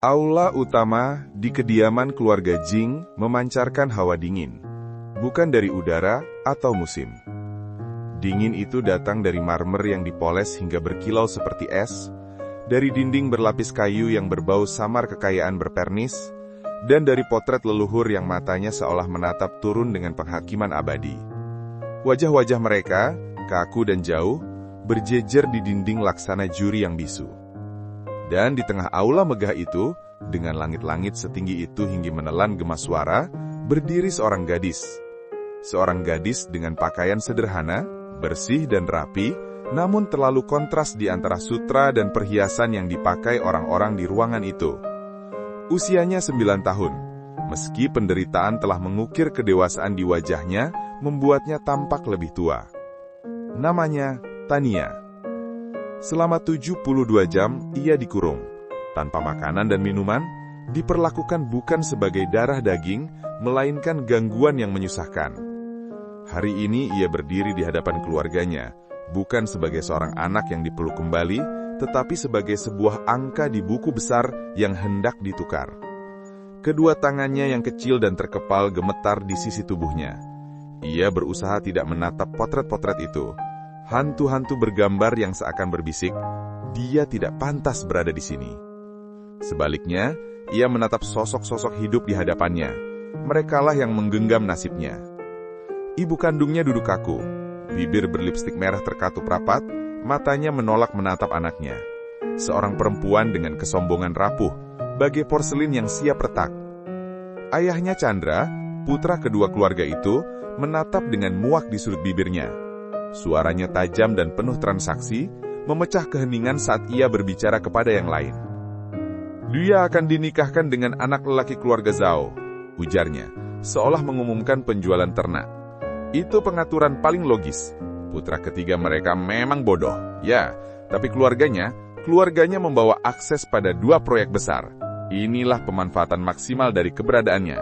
Aula utama di kediaman keluarga Jing memancarkan hawa dingin, bukan dari udara atau musim. Dingin itu datang dari marmer yang dipoles hingga berkilau seperti es, dari dinding berlapis kayu yang berbau samar kekayaan berpernis, dan dari potret leluhur yang matanya seolah menatap turun dengan penghakiman abadi. Wajah-wajah mereka, kaku dan jauh, berjejer di dinding laksana juri yang bisu. Dan di tengah aula megah itu, dengan langit-langit setinggi itu hingga menelan gema suara, berdiri seorang gadis. Seorang gadis dengan pakaian sederhana, bersih dan rapi, namun terlalu kontras di antara sutra dan perhiasan yang dipakai orang-orang di ruangan itu. Usianya 9 tahun, meski penderitaan telah mengukir kedewasaan di wajahnya, membuatnya tampak lebih tua. Namanya Tania. Selama 72 jam, ia dikurung. Tanpa makanan dan minuman, diperlakukan bukan sebagai darah daging, melainkan gangguan yang menyusahkan. Hari ini ia berdiri di hadapan keluarganya, bukan sebagai seorang anak yang dipeluk kembali, tetapi sebagai sebuah angka di buku besar yang hendak ditukar. Kedua tangannya yang kecil dan terkepal gemetar di sisi tubuhnya. Ia berusaha tidak menatap potret-potret itu. Hantu-hantu bergambar yang seakan berbisik, dia tidak pantas berada di sini. Sebaliknya, ia menatap sosok-sosok hidup di hadapannya. Merekalah yang menggenggam nasibnya. Ibu kandungnya duduk kaku, bibir berlipstik merah terkatup rapat, matanya menolak menatap anaknya. Seorang perempuan dengan kesombongan rapuh, bagai porselin yang siap retak. Ayahnya Chandra, putra kedua keluarga itu, menatap dengan muak di sudut bibirnya. Suaranya tajam dan penuh transaksi, memecah keheningan saat ia berbicara kepada yang lain. Dia akan dinikahkan dengan anak lelaki keluarga Zhao, ujarnya, seolah mengumumkan penjualan ternak. Itu pengaturan paling logis. Putra ketiga mereka memang bodoh, ya, tapi keluarganya membawa akses pada 2 proyek besar. Inilah pemanfaatan maksimal dari keberadaannya.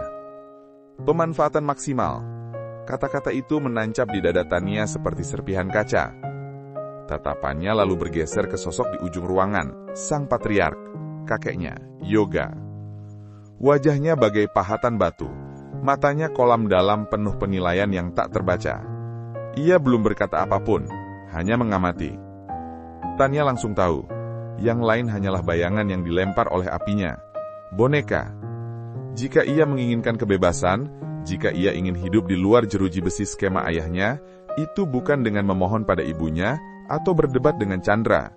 Pemanfaatan maksimal. Kata-kata itu menancap di dada Tania seperti serpihan kaca. Tatapannya lalu bergeser ke sosok di ujung ruangan, sang patriark, kakeknya, Yoga. Wajahnya bagai pahatan batu, matanya kolam dalam penuh penilaian yang tak terbaca. Ia belum berkata apapun, hanya mengamati. Tania langsung tahu, yang lain hanyalah bayangan yang dilempar oleh apinya. Boneka. Jika ia menginginkan kebebasan, jika ia ingin hidup di luar jeruji besi skema ayahnya, itu bukan dengan memohon pada ibunya atau berdebat dengan Chandra.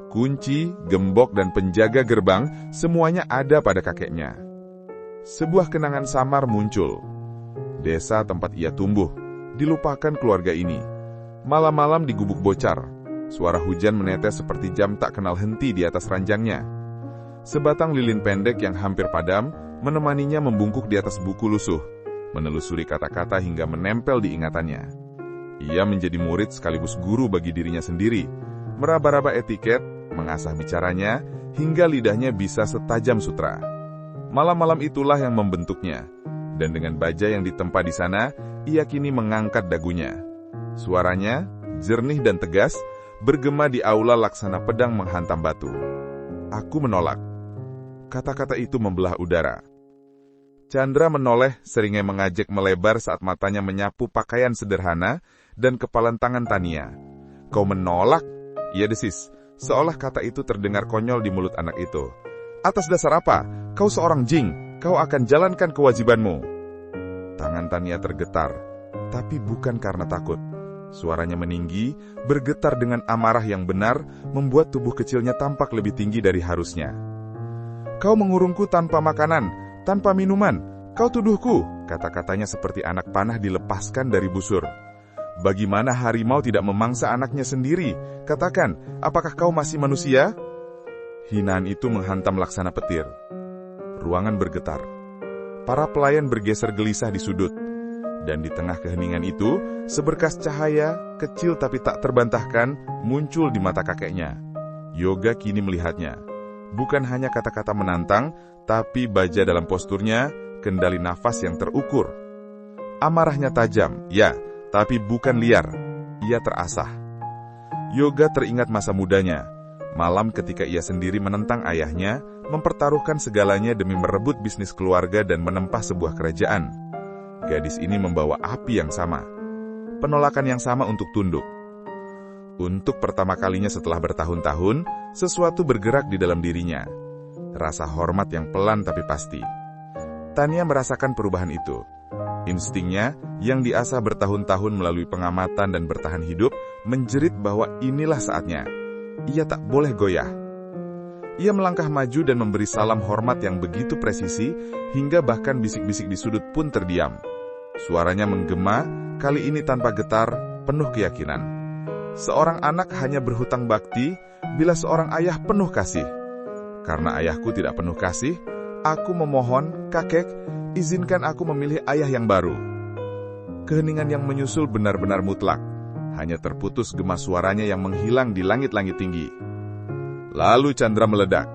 Kunci, gembok, dan penjaga gerbang semuanya ada pada kakeknya. Sebuah kenangan samar muncul. Desa tempat ia tumbuh, dilupakan keluarga ini. Malam-malam di gubuk bocor, suara hujan menetes seperti jam tak kenal henti di atas ranjangnya. Sebatang lilin pendek yang hampir padam menemaninya membungkuk di atas buku lusuh, menelusuri kata-kata hingga menempel di ingatannya. Ia menjadi murid sekaligus guru bagi dirinya sendiri, meraba-raba etiket, mengasah bicaranya, hingga lidahnya bisa setajam sutra. Malam-malam itulah yang membentuknya, dan dengan baja yang ditempa di sana, ia kini mengangkat dagunya. Suaranya, jernih dan tegas, bergema di aula laksana pedang menghantam batu. Aku menolak. Kata-kata itu membelah udara. Chandra menoleh, seringnya mengajak melebar saat matanya menyapu pakaian sederhana dan kepalan tangan Tania. Kau menolak? Ia desis, seolah kata itu terdengar konyol di mulut anak itu. Atas dasar apa? Kau seorang Jing, kau akan jalankan kewajibanmu. Tangan Tania tergetar, tapi bukan karena takut. Suaranya meninggi, bergetar dengan amarah yang benar, membuat tubuh kecilnya tampak lebih tinggi dari harusnya. Kau mengurungku tanpa makanan, tanpa minuman, kau tuduhku, kata-katanya seperti anak panah dilepaskan dari busur. Bagaimana harimau tidak memangsa anaknya sendiri? Katakan, apakah kau masih manusia? Hinaan itu menghantam laksana petir. Ruangan bergetar. Para pelayan bergeser gelisah di sudut. Dan di tengah keheningan itu, seberkas cahaya, kecil tapi tak terbantahkan, muncul di mata kakeknya. Yoga kini melihatnya. Bukan hanya kata-kata menantang, tapi baja dalam posturnya, kendali nafas yang terukur. Amarahnya tajam, ya, tapi bukan liar. Ia terasah. Yoga teringat masa mudanya, malam ketika ia sendiri menentang ayahnya, mempertaruhkan segalanya demi merebut bisnis keluarga dan menempah sebuah kerajaan. Gadis ini membawa api yang sama, penolakan yang sama untuk tunduk. Untuk pertama kalinya setelah bertahun-tahun, sesuatu bergerak di dalam dirinya. Rasa hormat yang pelan tapi pasti. Tania merasakan perubahan itu. Instingnya, yang diasah bertahun-tahun melalui pengamatan dan bertahan hidup, menjerit bahwa inilah saatnya. Ia tak boleh goyah. Ia melangkah maju dan memberi salam hormat yang begitu presisi, hingga bahkan bisik-bisik di sudut pun terdiam. Suaranya menggema, kali ini tanpa getar, penuh keyakinan. Seorang anak hanya berhutang bakti, bila seorang ayah penuh kasih. Karena ayahku tidak penuh kasih, aku memohon, kakek, izinkan aku memilih ayah yang baru. Keheningan yang menyusul benar-benar mutlak. Hanya terputus gema suaranya yang menghilang di langit-langit tinggi. Lalu Chandra meledak.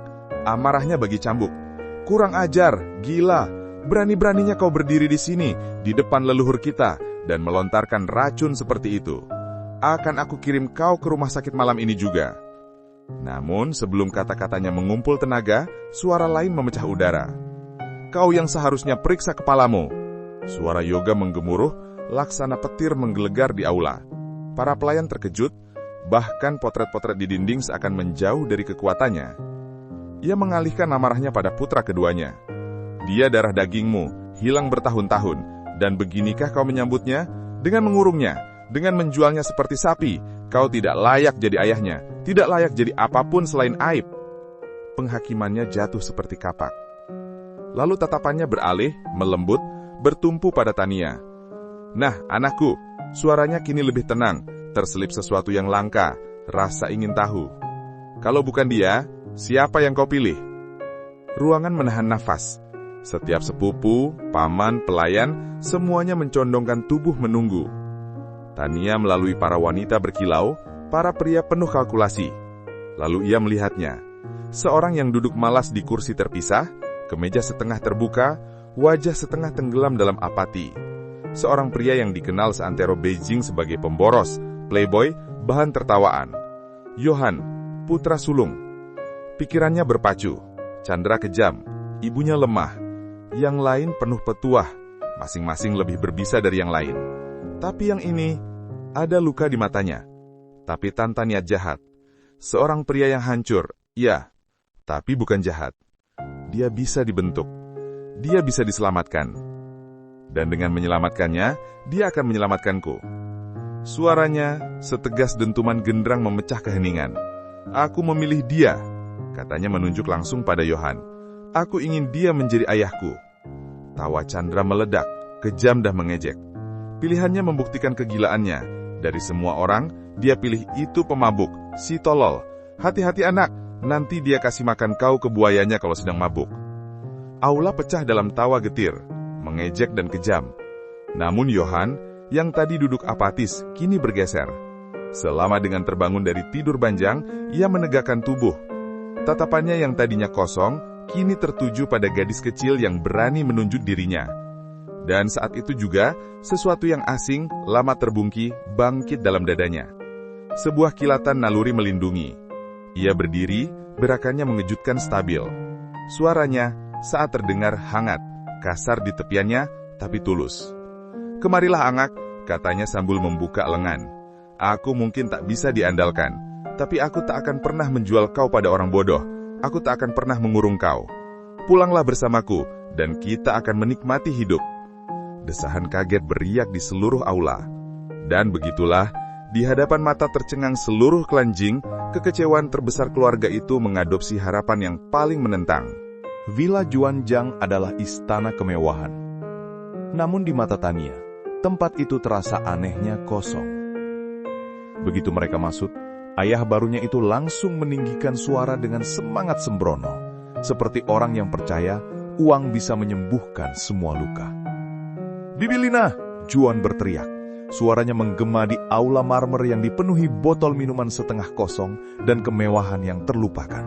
Amarahnya bagi cambuk. Kurang ajar, gila. Berani-beraninya kau berdiri di sini, di depan leluhur kita, dan melontarkan racun seperti itu. Akan aku kirim kau ke rumah sakit malam ini juga. Namun sebelum kata-katanya mengumpul tenaga, suara lain memecah udara. Kau yang seharusnya periksa kepalamu. Suara Yoga menggemuruh, laksana petir menggelegar di aula. Para pelayan terkejut, bahkan potret-potret di dinding seakan menjauh dari kekuatannya. Ia mengalihkan amarahnya pada putra keduanya. Dia darah dagingmu, hilang bertahun-tahun, dan beginikah kau menyambutnya? Dengan mengurungnya, dengan menjualnya seperti sapi, kau tidak layak jadi ayahnya, tidak layak jadi apapun selain aib. Penghakimannya jatuh seperti kapak. Lalu tatapannya beralih, melembut, bertumpu pada Tania. Nah, anakku, suaranya kini lebih tenang, terselip sesuatu yang langka, rasa ingin tahu. Kalau bukan dia, siapa yang kau pilih? Ruangan menahan nafas. Setiap sepupu, paman, pelayan, semuanya mencondongkan tubuh menunggu. Tania melalui para wanita berkilau, para pria penuh kalkulasi. Lalu ia melihatnya. Seorang yang duduk malas di kursi terpisah, kemeja setengah terbuka, wajah setengah tenggelam dalam apati. Seorang pria yang dikenal seantero Beijing sebagai pemboros, playboy, bahan tertawaan. Johan, putra sulung. Pikirannya berpacu. Chandra kejam, ibunya lemah. Yang lain penuh petuah, masing-masing lebih berbisa dari yang lain. Tapi yang ini, ada luka di matanya. Tapi tanpa niat jahat. Seorang pria yang hancur, ya, tapi bukan jahat. Dia bisa dibentuk. Dia bisa diselamatkan. Dan dengan menyelamatkannya, dia akan menyelamatkanku. Suaranya setegas dentuman gendrang memecah keheningan. Aku memilih dia, katanya menunjuk langsung pada Johan. Aku ingin dia menjadi ayahku. Tawa Chandra meledak, kejam dah mengejek. Pilihannya membuktikan kegilaannya. Dari semua orang, dia pilih itu pemabuk, si tolol. Hati-hati anak, nanti dia kasih makan kau ke buayanya kalau sedang mabuk. Aula pecah dalam tawa getir, mengejek dan kejam. Namun Johan, yang tadi duduk apatis, kini bergeser. Selama dengan terbangun dari tidur panjang, ia menegakkan tubuh. Tatapannya yang tadinya kosong, kini tertuju pada gadis kecil yang berani menunjuk dirinya. Dan saat itu juga, sesuatu yang asing, lama terbungki, bangkit dalam dadanya. Sebuah kilatan naluri melindungi. Ia berdiri, gerakannya mengejutkan stabil. Suaranya, saat terdengar hangat, kasar di tepiannya, tapi tulus. Kemarilah anak, katanya sambil membuka lengan. Aku mungkin tak bisa diandalkan, tapi aku tak akan pernah menjual kau pada orang bodoh. Aku tak akan pernah mengurung kau. Pulanglah bersamaku, dan kita akan menikmati hidup. Desahan kaget beriak di seluruh aula. Dan begitulah, di hadapan mata tercengang seluruh klan Jing, kekecewaan terbesar keluarga itu mengadopsi harapan yang paling menentang. Villa Juanjiang adalah istana kemewahan. Namun di mata Tania, tempat itu terasa anehnya kosong. Begitu mereka masuk, ayah barunya itu langsung meninggikan suara dengan semangat sembrono, seperti orang yang percaya uang bisa menyembuhkan semua luka. "Bibi Lina!" Juan berteriak. Suaranya menggema di aula marmer yang dipenuhi botol minuman setengah kosong dan kemewahan yang terlupakan.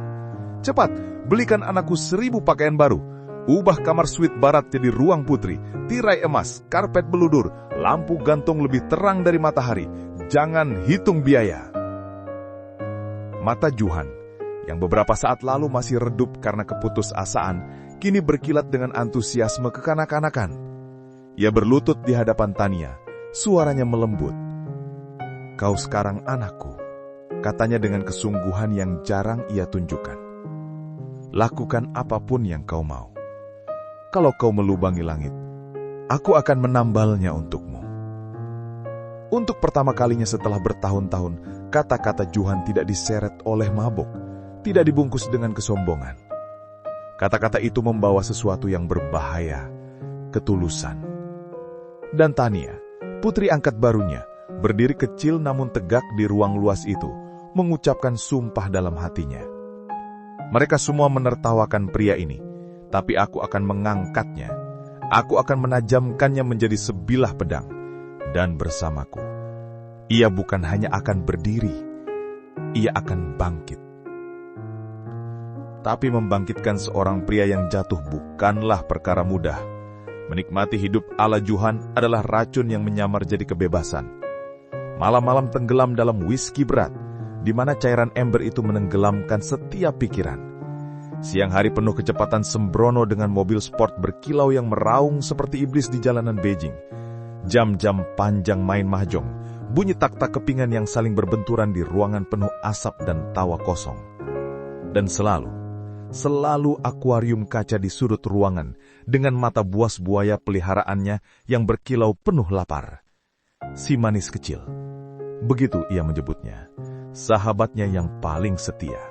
"Cepat, belikan anakku 1000 pakaian baru. Ubah kamar suite barat jadi ruang putri, tirai emas, karpet beludur, lampu gantung lebih terang dari matahari. Jangan hitung biaya." Mata Juhan, yang beberapa saat lalu masih redup karena keputusasaan, kini berkilat dengan antusiasme kekanak-kanakan. Ia berlutut di hadapan Tania, suaranya melembut. "Kau sekarang anakku," katanya dengan kesungguhan yang jarang ia tunjukkan. "Lakukan apapun yang kau mau. Kalau kau melubangi langit, aku akan menambalnya untukmu." Untuk pertama kalinya setelah bertahun-tahun, kata-kata Johan tidak diseret oleh mabuk, tidak dibungkus dengan kesombongan. Kata-kata itu membawa sesuatu yang berbahaya, ketulusan. Dan Tania, putri angkat barunya, berdiri kecil namun tegak di ruang luas itu, mengucapkan sumpah dalam hatinya. Mereka semua menertawakan pria ini, tapi aku akan mengangkatnya. Aku akan menajamkannya menjadi sebilah pedang. Dan bersamaku, ia bukan hanya akan berdiri, ia akan bangkit. Tapi membangkitkan seorang pria yang jatuh bukanlah perkara mudah. Menikmati hidup ala Johan adalah racun yang menyamar jadi kebebasan. Malam-malam tenggelam dalam whisky berat, di mana cairan ember itu menenggelamkan setiap pikiran. Siang hari penuh kecepatan sembrono dengan mobil sport berkilau yang meraung seperti iblis di jalanan Beijing. Jam-jam panjang main mahjong, bunyi tak-tak kepingan yang saling berbenturan di ruangan penuh asap dan tawa kosong. Dan selalu akuarium kaca di sudut ruangan dengan mata buas buaya peliharaannya yang berkilau penuh lapar. Si manis kecil, begitu ia menyebutnya, sahabatnya yang paling setia.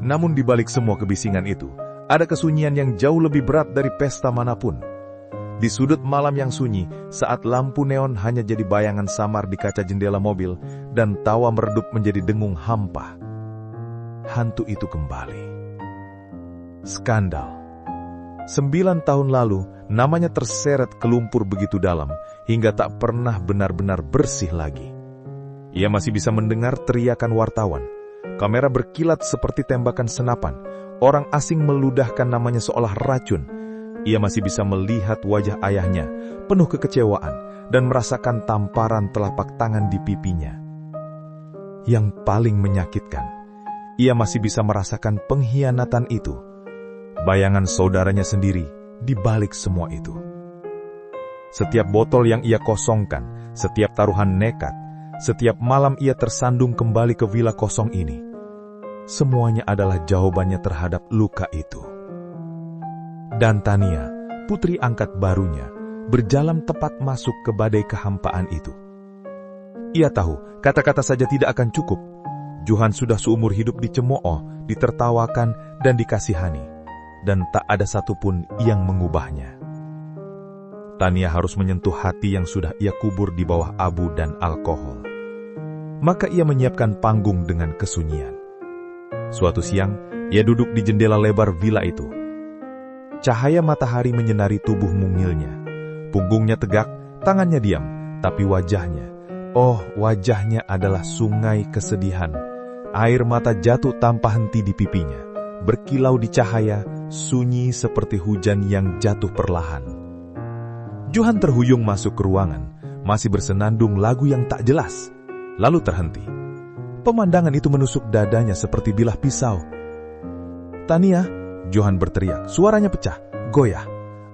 Namun di balik semua kebisingan itu, ada kesunyian yang jauh lebih berat dari pesta manapun. Di sudut malam yang sunyi, saat lampu neon hanya jadi bayangan samar di kaca jendela mobil dan tawa meredup menjadi dengung hampa, hantu itu kembali. Skandal. 9 tahun lalu, namanya terseret ke lumpur begitu dalam, hingga tak pernah benar-benar bersih lagi. Ia masih bisa mendengar teriakan wartawan. Kamera berkilat seperti tembakan senapan. Orang asing meludahkan namanya seolah racun. Ia masih bisa melihat wajah ayahnya, penuh kekecewaan, dan merasakan tamparan telapak tangan di pipinya. Yang paling menyakitkan, ia masih bisa merasakan pengkhianatan itu. Bayangan saudaranya sendiri di balik semua itu. Setiap botol yang ia kosongkan, setiap taruhan nekat, setiap malam ia tersandung kembali ke villa kosong ini. Semuanya adalah jawabannya terhadap luka itu. Dan Tania, putri angkat barunya, berjalan tepat masuk ke badai kehampaan itu. Ia tahu, kata-kata saja tidak akan cukup. Johan sudah seumur hidup dicemooh, ditertawakan, dan dikasihani. Dan tak ada satupun yang mengubahnya. Tania harus menyentuh hati yang sudah ia kubur di bawah abu dan alkohol. Maka ia menyiapkan panggung dengan kesunyian. Suatu siang, ia duduk di jendela lebar villa itu. Cahaya matahari menyinari tubuh mungilnya. Punggungnya tegak, tangannya diam, tapi wajahnya, wajahnya adalah sungai kesedihan. Air mata jatuh tanpa henti di pipinya, berkilau di cahaya, sunyi seperti hujan yang jatuh perlahan. Johan terhuyung masuk ke ruangan, masih bersenandung lagu yang tak jelas, lalu terhenti. Pemandangan itu menusuk dadanya seperti bilah pisau. "Tania," Johan berteriak, suaranya pecah, goyah.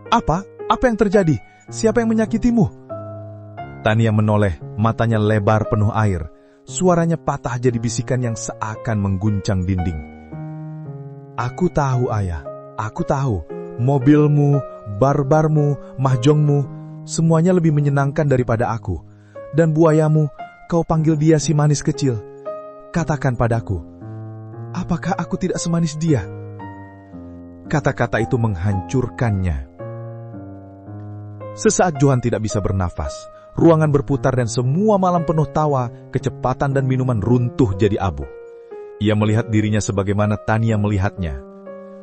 Apa yang terjadi? Siapa yang menyakitimu?" Tania menoleh, matanya lebar penuh air. Suaranya patah jadi bisikan yang seakan mengguncang dinding. "Aku tahu, ayah. Aku tahu. Mobilmu, barbarmu, mahjongmu, semuanya lebih menyenangkan daripada aku. Dan buayamu, kau panggil dia si manis kecil. Katakan padaku, apakah aku tidak semanis dia?" Kata-kata itu menghancurkannya. Sesaat Johan tidak bisa bernafas. Ruangan berputar dan semua malam penuh tawa, kecepatan dan minuman runtuh jadi abu. Ia melihat dirinya sebagaimana Tania melihatnya.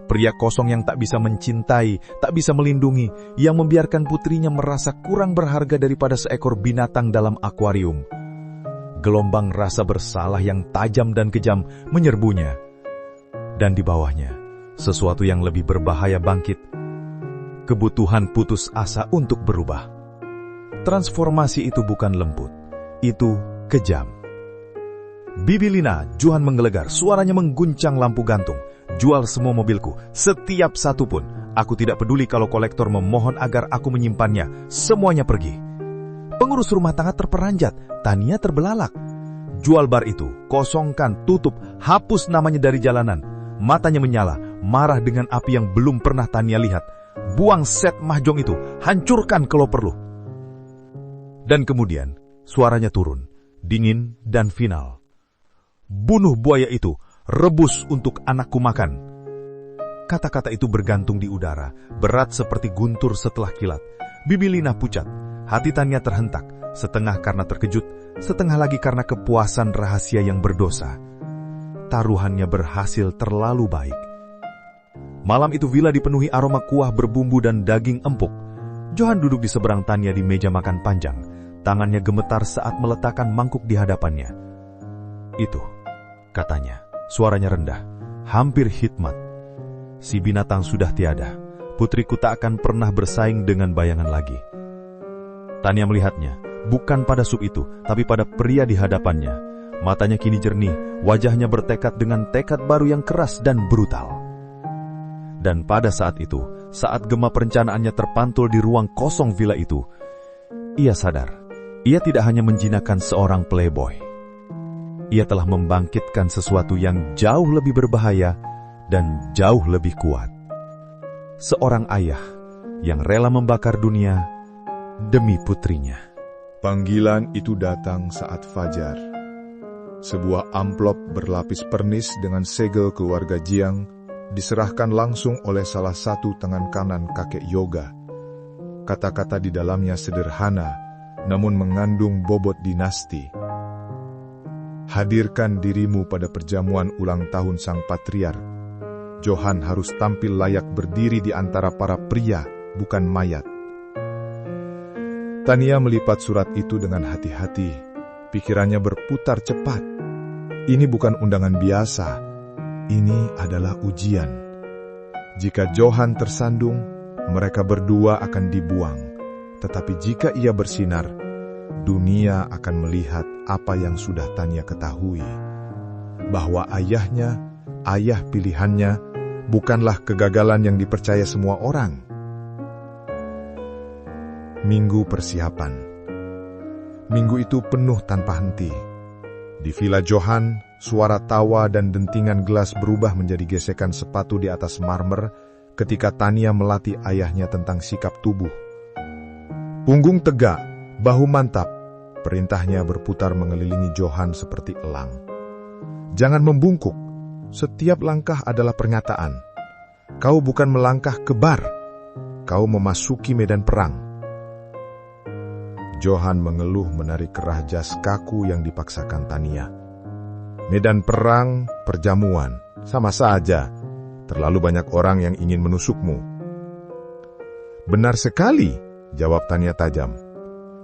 Pria kosong yang tak bisa mencintai, tak bisa melindungi, yang membiarkan putrinya merasa kurang berharga daripada seekor binatang dalam akuarium. Gelombang rasa bersalah yang tajam dan kejam menyerbunya. Dan di bawahnya, sesuatu yang lebih berbahaya bangkit. Kebutuhan putus asa untuk berubah. Transformasi itu bukan lembut, itu kejam. Bibi Lina, Johan menggelegar, suaranya mengguncang lampu gantung. Jual semua mobilku, setiap satu pun. Aku tidak peduli kalau kolektor memohon agar aku menyimpannya. Semuanya pergi. Pengurus rumah tangga terperanjat, Tania terbelalak. Jual bar itu, kosongkan, tutup, hapus namanya dari jalanan. Matanya menyala, marah dengan api yang belum pernah Tania lihat. Buang set mahjong itu, hancurkan kalau perlu. Dan kemudian, suaranya turun, dingin dan final. Bunuh buaya itu, rebus untuk anakku makan. Kata-kata itu bergantung di udara, berat seperti guntur setelah kilat. Bibi Lina pucat, hati Tania terhentak, setengah karena terkejut, setengah lagi karena kepuasan rahasia yang berdosa. Taruhannya berhasil terlalu baik. Malam itu villa dipenuhi aroma kuah berbumbu dan daging empuk. Johan duduk di seberang Tania di meja makan panjang. Tangannya gemetar saat meletakkan mangkuk di hadapannya. Itu, katanya, suaranya rendah, hampir hikmat. Si binatang sudah tiada. Putriku tak akan pernah bersaing dengan bayangan lagi. Tania melihatnya, bukan pada sup itu, tapi pada pria di hadapannya. Matanya kini jernih, wajahnya bertekad dengan tekad baru yang keras dan brutal. Dan pada saat itu, saat gema perencanaannya terpantul di ruang kosong villa itu, ia sadar, ia tidak hanya menjinakkan seorang playboy. Ia telah membangkitkan sesuatu yang jauh lebih berbahaya dan jauh lebih kuat. Seorang ayah yang rela membakar dunia demi putrinya. Panggilan itu datang saat fajar. Sebuah amplop berlapis pernis dengan segel keluarga Jiang diserahkan langsung oleh salah satu tangan kanan kakek Yoga. Kata-kata di dalamnya sederhana, namun mengandung bobot dinasti. Hadirkan dirimu pada perjamuan ulang tahun sang patriark. Johan harus tampil layak berdiri di antara para pria, bukan mayat. Tania melipat surat itu dengan hati-hati. Pikirannya berputar cepat. Ini bukan undangan biasa. Ini adalah ujian. Jika Johan tersandung, mereka berdua akan dibuang. Tetapi jika ia bersinar, dunia akan melihat apa yang sudah Tania ketahui. Bahwa ayahnya, ayah pilihannya, bukanlah kegagalan yang dipercaya semua orang. Minggu persiapan. Minggu itu penuh tanpa henti. Di villa Johan, suara tawa dan dentingan gelas berubah menjadi gesekan sepatu di atas marmer ketika Tania melatih ayahnya tentang sikap tubuh. Punggung tegak, bahu mantap, perintahnya berputar mengelilingi Johan seperti elang. Jangan membungkuk, setiap langkah adalah pernyataan. Kau bukan melangkah ke bar, kau memasuki medan perang. Johan mengeluh menarik kerah jas kaku yang dipaksakan Tania. Medan perang, perjamuan, sama saja. Terlalu banyak orang yang ingin menusukmu. Benar sekali, jawab Tania tajam.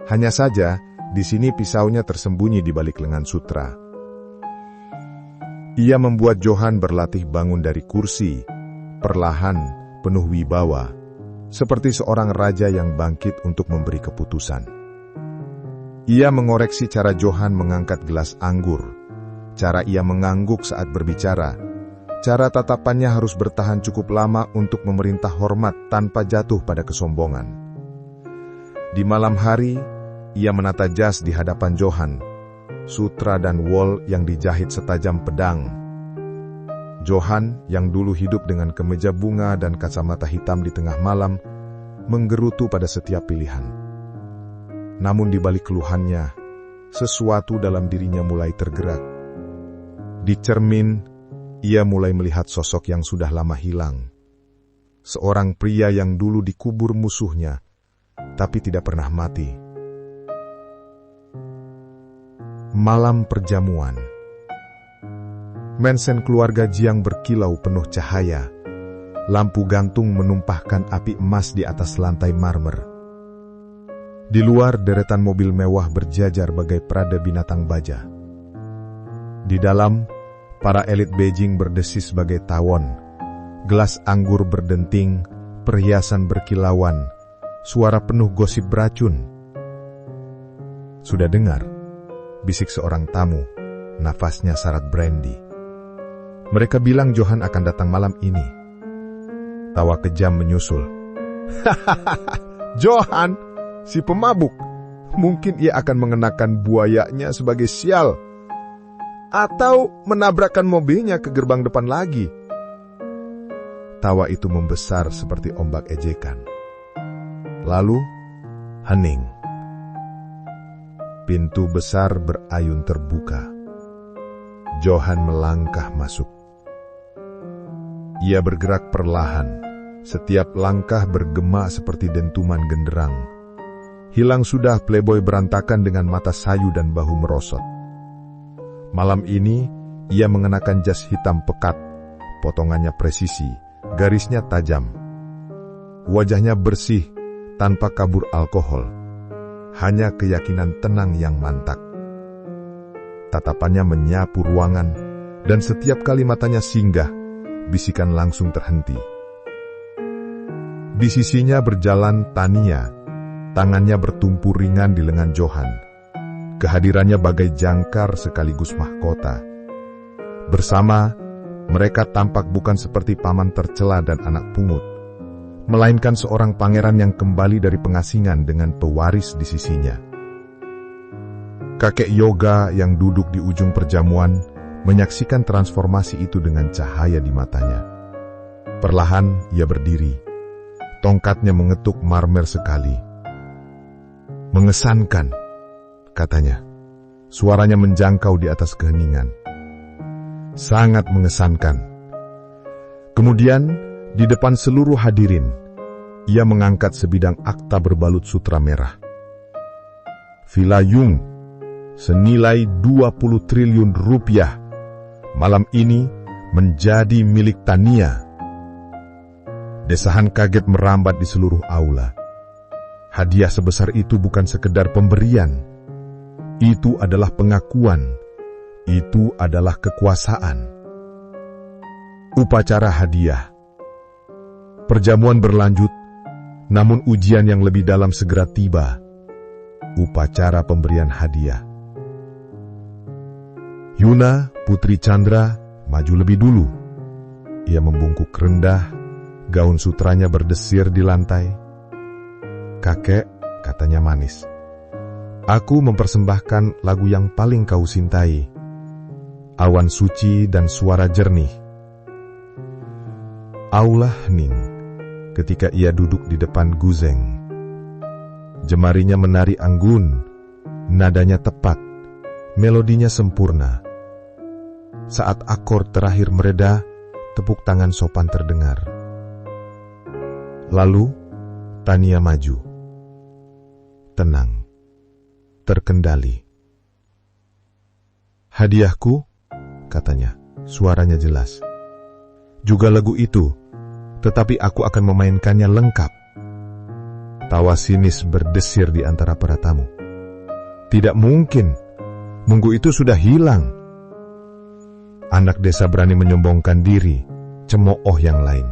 Hanya saja, di sini pisaunya tersembunyi di balik lengan sutra. Ia membuat Johan berlatih bangun dari kursi, perlahan, penuh wibawa, seperti seorang raja yang bangkit untuk memberi keputusan. Ia mengoreksi cara Johan mengangkat gelas anggur, cara ia mengangguk saat berbicara, cara tatapannya harus bertahan cukup lama untuk memerintah hormat tanpa jatuh pada kesombongan. Di malam hari, ia menata jas di hadapan Johan, sutra dan wol yang dijahit setajam pedang. Johan, yang dulu hidup dengan kemeja bunga dan kacamata hitam di tengah malam, menggerutu pada setiap pilihan. Namun di balik keluhannya, sesuatu dalam dirinya mulai tergerak. Di cermin, ia mulai melihat sosok yang sudah lama hilang. Seorang pria yang dulu dikubur musuhnya, tapi tidak pernah mati. Malam perjamuan. Mansion keluarga Jiang berkilau penuh cahaya. Lampu gantung menumpahkan api emas di atas lantai marmer. Di luar, deretan mobil mewah berjajar bagai prada binatang baja. Di dalam, para elit Beijing berdesis bagai tawon. Gelas anggur berdenting, perhiasan berkilauan, suara penuh gosip beracun. Sudah dengar, bisik seorang tamu, nafasnya syarat brandy. Mereka bilang Johan akan datang malam ini. Tawa kejam menyusul. Hahaha, Johan, si pemabuk. Mungkin ia akan mengenakan buayanya sebagai sial. Atau menabrakkan mobilnya ke gerbang depan lagi. Tawa itu membesar seperti ombak ejekan. Lalu, hening. Pintu besar berayun terbuka. Johan melangkah masuk. Ia bergerak perlahan. Setiap langkah bergema seperti dentuman genderang. Hilang sudah playboy berantakan dengan mata sayu dan bahu merosot. Malam ini, ia mengenakan jas hitam pekat. Potongannya presisi, garisnya tajam. Wajahnya bersih, tanpa kabur alkohol. Hanya keyakinan tenang yang mantap. Tatapannya menyapu ruangan, dan setiap kali matanya singgah, bisikan langsung terhenti. Di sisinya berjalan Tania, tangannya bertumpu ringan di lengan Johan. Kehadirannya bagai jangkar sekaligus mahkota. Bersama, mereka tampak bukan seperti paman tercela dan anak pungut, melainkan seorang pangeran yang kembali dari pengasingan dengan pewaris di sisinya. Kakek yoga yang duduk di ujung perjamuan menyaksikan transformasi itu dengan cahaya di matanya. Perlahan ia berdiri. Tongkatnya mengetuk marmer sekali. Mengesankan, katanya. Suaranya menjangkau di atas keheningan. Sangat mengesankan. Kemudian, di depan seluruh hadirin, ia mengangkat sebidang akta berbalut sutra merah. Villa Yung, senilai 20 triliun rupiah, malam ini menjadi milik Tania. Desahan kaget merambat di seluruh aula. Hadiah sebesar itu bukan sekedar pemberian. Itu adalah pengakuan. Itu adalah kekuasaan. Upacara hadiah. Perjamuan berlanjut, namun ujian yang lebih dalam segera tiba. Upacara pemberian hadiah. Yuna, Putri Chandra, maju lebih dulu. Ia membungkuk rendah. Gaun sutranya berdesir di lantai. Kakek, katanya manis. Aku mempersembahkan lagu yang paling kau cintai. Awan suci dan suara jernih. Aula hening ketika ia duduk di depan guzeng. Jemarinya menari anggun, nadanya tepat, melodinya sempurna. Saat akord terakhir mereda, tepuk tangan sopan terdengar. Lalu, Tania maju. Tenang, terkendali. Hadiahku, katanya, suaranya jelas. Juga lagu itu, tetapi aku akan memainkannya lengkap. Tawa sinis berdesir di antara para tamu. Tidak mungkin, munggu itu sudah hilang. Anak desa berani menyombongkan diri, cemooh yang lain.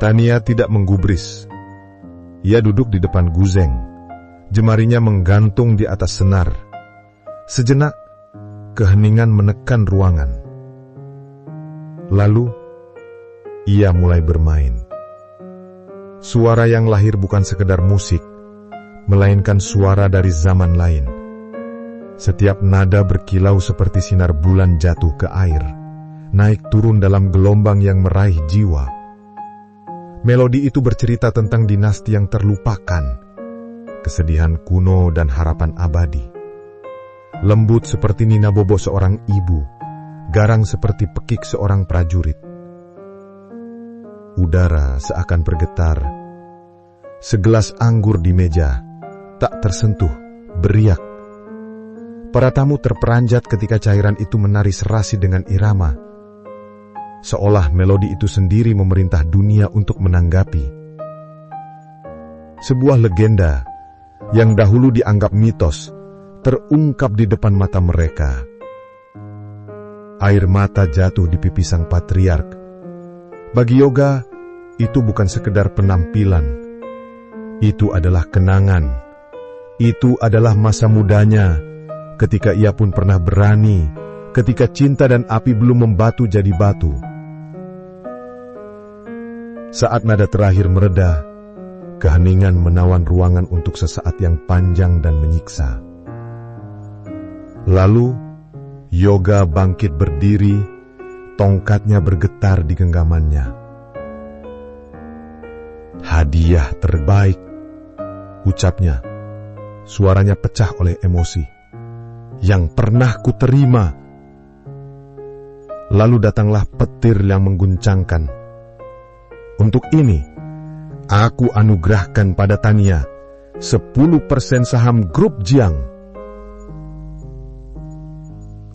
Tania tidak menggubris. Ia duduk di depan guzeng. Jemarinya menggantung di atas senar. Sejenak, keheningan menekan ruangan. Lalu, ia mulai bermain. Suara yang lahir bukan sekedar musik, melainkan suara dari zaman lain. Setiap nada berkilau seperti sinar bulan jatuh ke air, naik turun dalam gelombang yang meraih jiwa. Melodi itu bercerita tentang dinasti yang terlupakan, kesedihan kuno dan harapan abadi. Lembut seperti nina bobo seorang ibu, garang seperti pekik seorang prajurit. Udara seakan bergetar. Segelas anggur di meja, tak tersentuh, beriak. Para tamu terperanjat ketika cairan itu menari serasi dengan irama. Seolah melodi itu sendiri memerintah dunia untuk menanggapi. Sebuah legenda yang dahulu dianggap mitos terungkap di depan mata mereka. Air mata jatuh di pipi sang patriark. Bagi Yoga, itu bukan sekedar penampilan. Itu adalah kenangan. Itu adalah masa mudanya ketika ia pun pernah berani, ketika cinta dan api belum membatu jadi batu. Saat nada terakhir mereda, keheningan menawan ruangan untuk sesaat yang panjang dan menyiksa. Lalu, Yoga bangkit berdiri, tongkatnya bergetar di genggamannya. "Hadiah terbaik," ucapnya. Suaranya pecah oleh emosi. "Yang pernah kuterima." Lalu datanglah petir yang mengguncangkan. "Untuk ini, aku anugerahkan pada Tania 10% saham grup Jiang."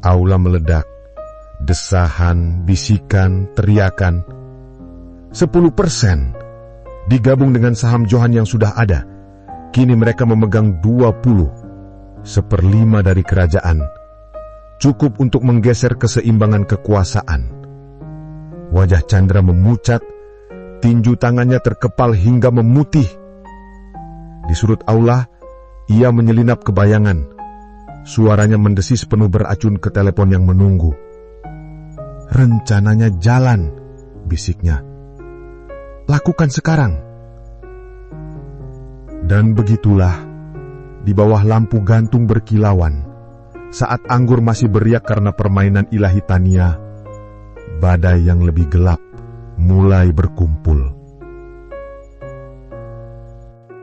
Aula meledak. Desahan, bisikan, teriakan. 10% digabung dengan saham Johan yang sudah ada. Kini mereka memegang 20, 1/5 dari kerajaan. Cukup untuk menggeser keseimbangan kekuasaan. Wajah Chandra memucat, tinju tangannya terkepal hingga memutih. Di sudut aula, ia menyelinap ke bayangan. Suaranya mendesis penuh beracun ke telepon yang menunggu. "Rencananya jalan," bisiknya. "Lakukan sekarang." Dan begitulah, di bawah lampu gantung berkilauan, saat anggur masih beriak karena permainan ilahi Tania, badai yang lebih gelap mulai berkumpul.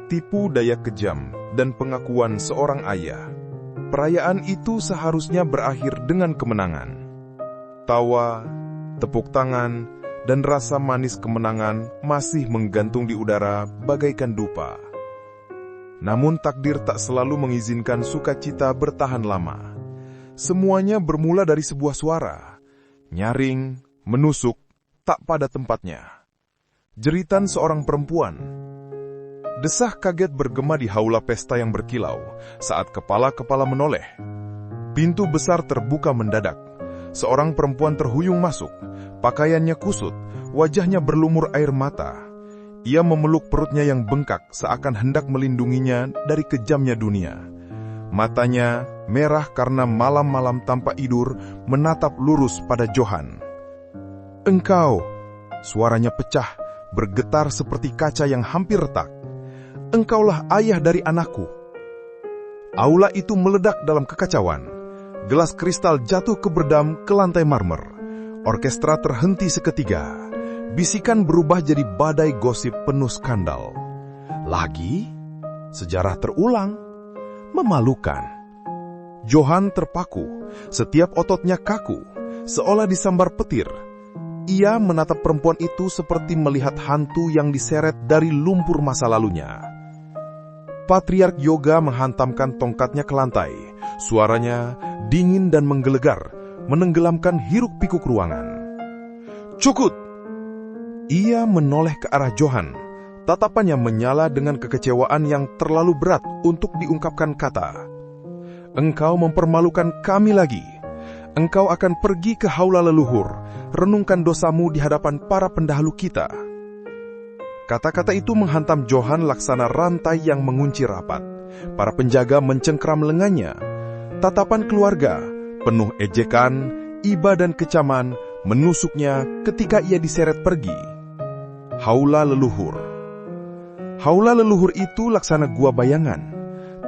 Tipu daya kejam dan pengakuan seorang ayah. Perayaan itu seharusnya berakhir dengan kemenangan. Tawa, tepuk tangan, dan rasa manis kemenangan masih menggantung di udara bagaikan dupa. Namun takdir tak selalu mengizinkan sukacita bertahan lama. Semuanya bermula dari sebuah suara, nyaring, menusuk, tak pada tempatnya. Jeritan seorang perempuan. Desah kaget bergema di haula pesta yang berkilau saat kepala-kepala menoleh. Pintu besar terbuka mendadak. Seorang perempuan terhuyung masuk. Pakaiannya kusut, wajahnya berlumur air mata. Ia memeluk perutnya yang bengkak seakan hendak melindunginya dari kejamnya dunia. Matanya merah karena malam-malam tanpa tidur menatap lurus pada Johan. "Engkau!" Suaranya pecah, bergetar seperti kaca yang hampir retak. "Engkaulah ayah dari anakku." Aula itu meledak dalam kekacauan. Gelas kristal jatuh keberdam ke lantai marmer. Orkestra terhenti seketika. Bisikan berubah jadi badai gosip penuh skandal. Lagi, sejarah terulang. Memalukan. Johan terpaku, setiap ototnya kaku, seolah disambar petir. Ia menatap perempuan itu seperti melihat hantu yang diseret dari lumpur masa lalunya. Patriark Yoga menghantamkan tongkatnya ke lantai. Suaranya dingin dan menggelegar, menenggelamkan hiruk-pikuk ruangan. "Cukup!" Ia menoleh ke arah Johan. Tatapannya menyala dengan kekecewaan yang terlalu berat untuk diungkapkan kata. "Engkau mempermalukan kami lagi. Engkau akan pergi ke haula leluhur, renungkan dosamu di hadapan para pendahulu kita." Kata-kata itu menghantam Johan laksana rantai yang mengunci rapat. Para penjaga mencengkram lengannya. Tatapan keluarga, penuh ejekan, iba dan kecaman, menusuknya ketika ia diseret pergi. Haula leluhur. Haula leluhur itu laksana gua bayangan.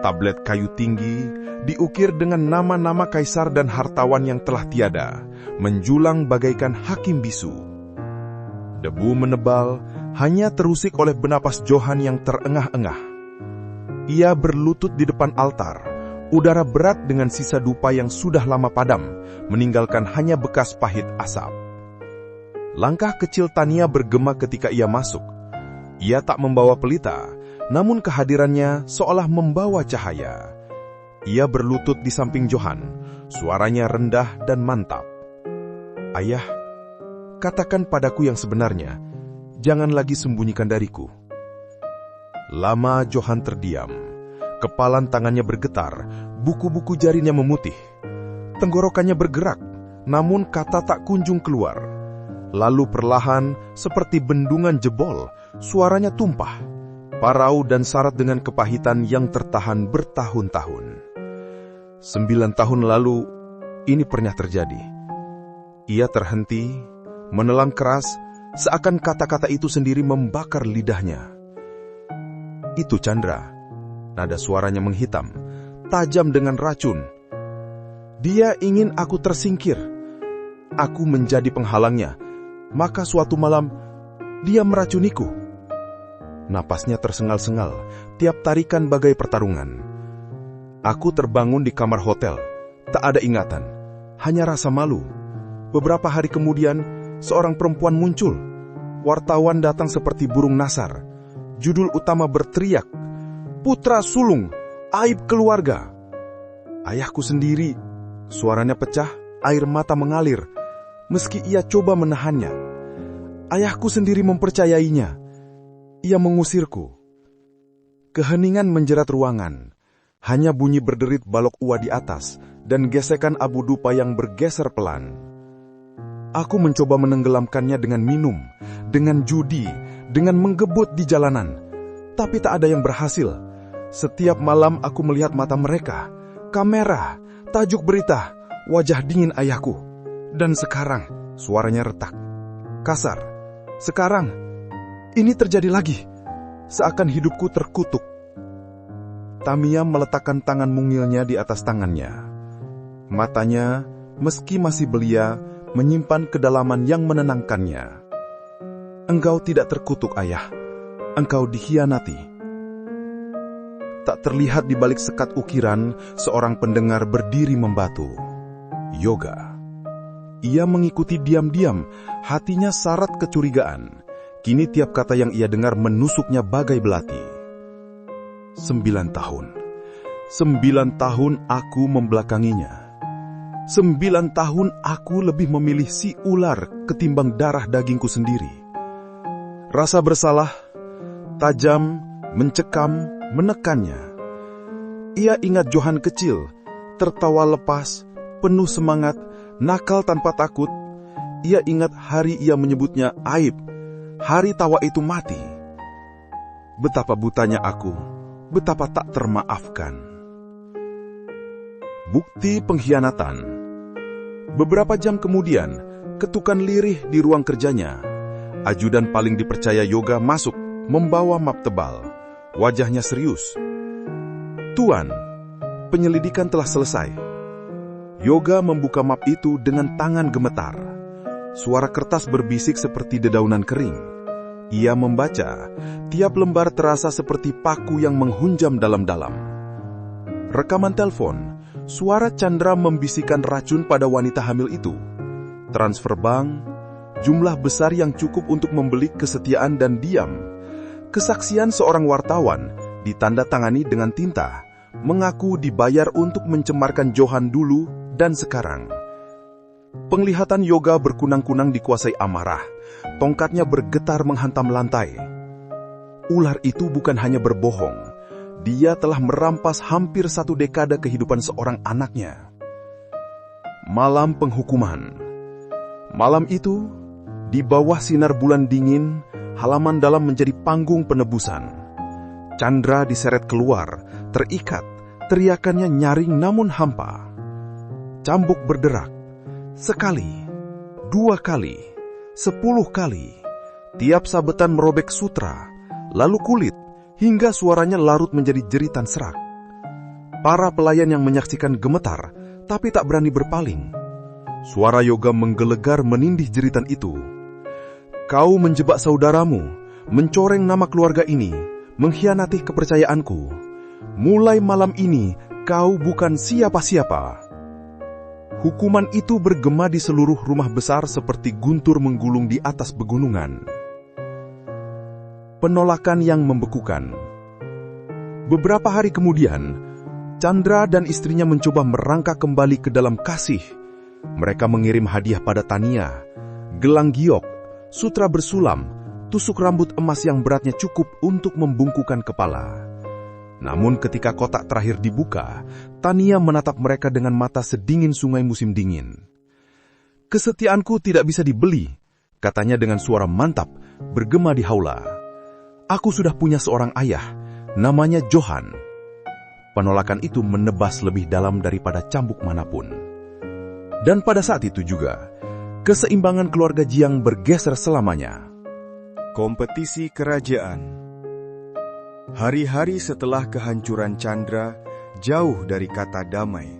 Tablet kayu tinggi, diukir dengan nama-nama kaisar dan hartawan yang telah tiada, menjulang bagaikan hakim bisu. Debu menebal, hanya terusik oleh benapas Johan yang terengah-engah. Ia berlutut di depan altar, udara berat dengan sisa dupa yang sudah lama padam, meninggalkan hanya bekas pahit asap. Langkah kecil Tania bergema ketika ia masuk. Ia tak membawa pelita, namun kehadirannya seolah membawa cahaya. Ia berlutut di samping Johan, suaranya rendah dan mantap. "Ayah, katakan padaku yang sebenarnya, jangan lagi sembunyikan dariku." Lama Johan terdiam. Kepalan tangannya bergetar, buku-buku jarinya memutih. Tenggorokannya bergerak, namun kata tak kunjung keluar. Lalu perlahan, seperti bendungan jebol, suaranya tumpah, parau dan syarat dengan kepahitan yang tertahan bertahun-tahun. 9 tahun lalu, ini pernah terjadi. Ia terhenti, menelan keras, seakan kata-kata itu sendiri membakar lidahnya. Itu Chandra. Nada suaranya menghitam, tajam dengan racun. Dia ingin aku tersingkir. Aku menjadi penghalangnya. Maka suatu malam, dia meracuniku. Napasnya tersengal-sengal, tiap tarikan bagai pertarungan. Aku terbangun di kamar hotel. Tak ada ingatan, hanya rasa malu. Beberapa hari kemudian, seorang perempuan muncul. Wartawan datang seperti burung nasar. Judul utama berteriak, "Putra sulung, aib keluarga." Ayahku sendiri, suaranya pecah, air mata mengalir. Meski ia coba menahannya, ayahku sendiri mempercayainya. Ia mengusirku. Keheningan menjerat ruangan. Hanya bunyi berderit balok ua di atas dan gesekan abu dupa yang bergeser pelan. Aku mencoba menenggelamkannya dengan minum, dengan judi, dengan menggebut di jalanan. Tapi tak ada yang berhasil. Setiap malam aku melihat mata mereka, kamera, tajuk berita, wajah dingin ayahku. Dan sekarang, suaranya retak, kasar. Sekarang, ini terjadi lagi. Seakan hidupku terkutuk. Tamia meletakkan tangan mungilnya di atas tangannya. Matanya, meski masih belia, menyimpan kedalaman yang menenangkannya. Engkau tidak terkutuk, ayah. Engkau dikhianati. Tak terlihat di balik sekat ukiran, seorang pendengar berdiri membatu. Yoga. Ia mengikuti diam-diam, hatinya syarat kecurigaan. Kini tiap kata yang ia dengar menusuknya bagai belati. 9 tahun. 9 tahun aku membelakanginya. 9 tahun aku lebih memilih si ular ketimbang darah dagingku sendiri. Rasa bersalah, tajam, mencekam, menekannya. Ia ingat Johan kecil, tertawa lepas, penuh semangat, nakal tanpa takut. Ia ingat hari ia menyebutnya aib, hari tawa itu mati. Betapa butanya aku, betapa tak termaafkan. Bukti pengkhianatan. Beberapa jam kemudian, ketukan lirih di ruang kerjanya. Ajudan paling dipercaya Yoga masuk, membawa map tebal. Wajahnya serius. "Tuan, penyelidikan telah selesai." Yoga membuka map itu dengan tangan gemetar. Suara kertas berbisik seperti dedaunan kering. Ia membaca, tiap lembar terasa seperti paku yang menghunjam dalam-dalam. Rekaman telepon, suara Chandra membisikkan racun pada wanita hamil itu. Transfer bank, jumlah besar yang cukup untuk membeli kesetiaan dan diam. Kesaksian seorang wartawan, ditandatangani dengan tinta, mengaku dibayar untuk mencemarkan Johan dulu dan sekarang. Penglihatan Yoga berkunang-kunang dikuasai amarah. Tongkatnya bergetar menghantam lantai. Ular itu bukan hanya berbohong. Dia telah merampas hampir 1 dekade kehidupan seorang anaknya. Malam penghukuman. Malam itu, di bawah sinar bulan dingin, halaman dalam menjadi panggung penebusan. Chandra diseret keluar, terikat, teriakannya nyaring namun hampa. Cambuk berderak. Sekali, 2 kali, 10 kali. Tiap sabetan merobek sutra, lalu kulit, hingga suaranya larut menjadi jeritan serak. Para pelayan yang menyaksikan gemetar, tapi tak berani berpaling. Suara Yoga menggelegar menindih jeritan itu. "Kau menjebak saudaramu, mencoreng nama keluarga ini, mengkhianati kepercayaanku. Mulai malam ini, kau bukan siapa-siapa." Hukuman itu bergema di seluruh rumah besar seperti guntur menggulung di atas pegunungan. Penolakan yang membekukan. Beberapa hari kemudian, Chandra dan istrinya mencoba merangkak kembali ke dalam kasih. Mereka mengirim hadiah pada Tania, gelang giok, sutra bersulam, tusuk rambut emas yang beratnya cukup untuk membungkukan kepala. Namun ketika kotak terakhir dibuka, Tania menatap mereka dengan mata sedingin sungai musim dingin. "Kesetiaanku tidak bisa dibeli," katanya dengan suara mantap, bergema di haula. "Aku sudah punya seorang ayah, namanya Johan. Penolakan itu menebas lebih dalam daripada cambuk manapun. Dan pada saat itu juga, keseimbangan keluarga Jiang bergeser selamanya. Kompetisi kerajaan. Hari-hari setelah kehancuran Chandra, jauh dari kata damai.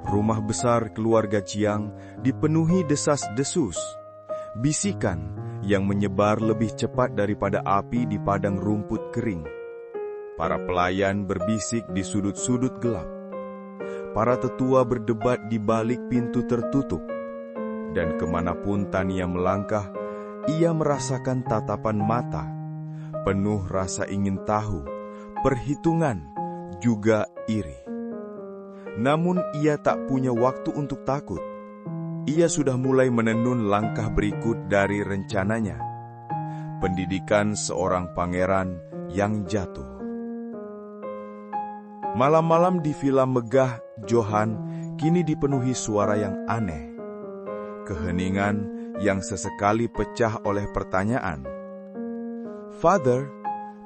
Rumah besar keluarga Jiang dipenuhi desas-desus, bisikan yang menyebar lebih cepat daripada api di padang rumput kering. Para pelayan berbisik di sudut-sudut gelap. Para tetua berdebat di balik pintu tertutup. Dan kemanapun Tania melangkah, ia merasakan tatapan mata, penuh rasa ingin tahu, perhitungan, juga iri. Namun ia tak punya waktu untuk takut. Ia sudah mulai menenun langkah berikut dari rencananya. Pendidikan seorang pangeran yang jatuh. Malam-malam di villa megah Johan kini dipenuhi suara yang aneh. Keheningan yang sesekali pecah oleh pertanyaan. "Father?"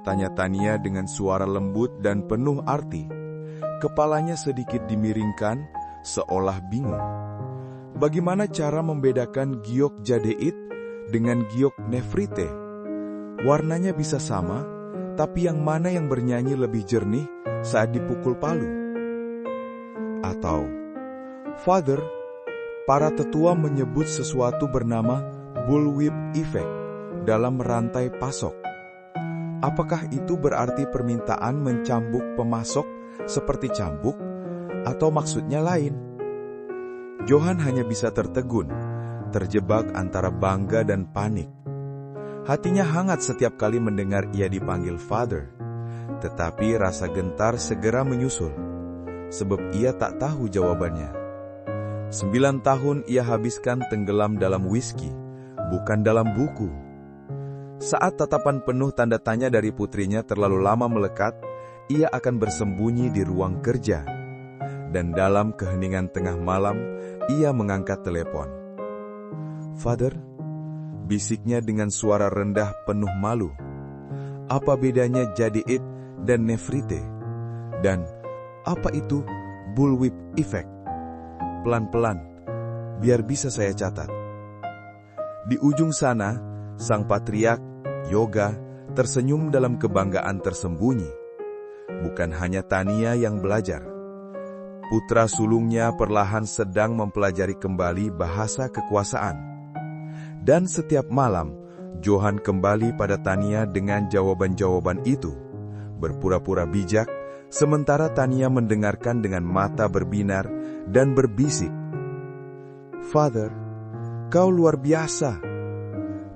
tanya Tania dengan suara lembut dan penuh arti. Kepalanya sedikit dimiringkan, seolah bingung. Bagaimana cara membedakan giok jadeit dengan giok nefrite? Warnanya bisa sama, tapi yang mana yang bernyanyi lebih jernih saat dipukul palu? Atau, "Father, para tetua menyebut sesuatu bernama bullwhip effect dalam rantai pasok. Apakah itu berarti permintaan mencambuk pemasok seperti cambuk, atau maksudnya lain?" Johan hanya bisa tertegun, terjebak antara bangga dan panik. Hatinya hangat setiap kali mendengar ia dipanggil Father, tetapi rasa gentar segera menyusul, sebab ia tak tahu jawabannya. 9 tahun ia habiskan tenggelam dalam whisky, bukan dalam buku. Saat tatapan penuh tanda tanya dari putrinya terlalu lama melekat, ia akan bersembunyi di ruang kerja. Dan dalam keheningan tengah malam, ia mengangkat telepon. "Father," bisiknya dengan suara rendah penuh malu. "Apa bedanya jadeit dan nefrite? Dan apa itu bullwhip effect? Pelan-pelan, biar bisa saya catat." Di ujung sana, sang patriark, Yoga, tersenyum dalam kebanggaan tersembunyi. Bukan hanya Tania yang belajar. Putra sulungnya perlahan sedang mempelajari kembali bahasa kekuasaan. Dan setiap malam, Johan kembali pada Tania dengan jawaban-jawaban itu, berpura-pura bijak, sementara Tania mendengarkan dengan mata berbinar dan berbisik, "Father, kau luar biasa."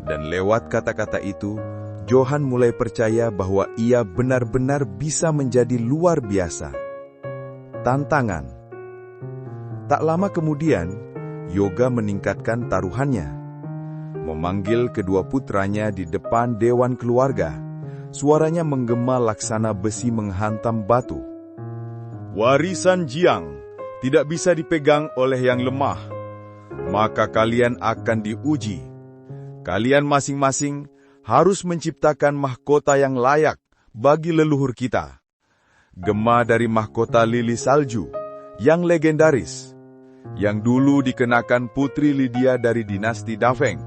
Dan lewat kata-kata itu, Johan mulai percaya bahwa ia benar-benar bisa menjadi luar biasa. Tantangan. Tak lama kemudian, Yoga meningkatkan taruhannya. Memanggil kedua putranya di depan dewan keluarga, suaranya menggema laksana besi menghantam batu. "Warisan Jiang tidak bisa dipegang oleh yang lemah, maka kalian akan diuji. Kalian masing-masing harus menciptakan mahkota yang layak bagi leluhur kita. Gema dari mahkota lili salju yang legendaris, yang dulu dikenakan Putri Lydia dari dinasti Dafeng.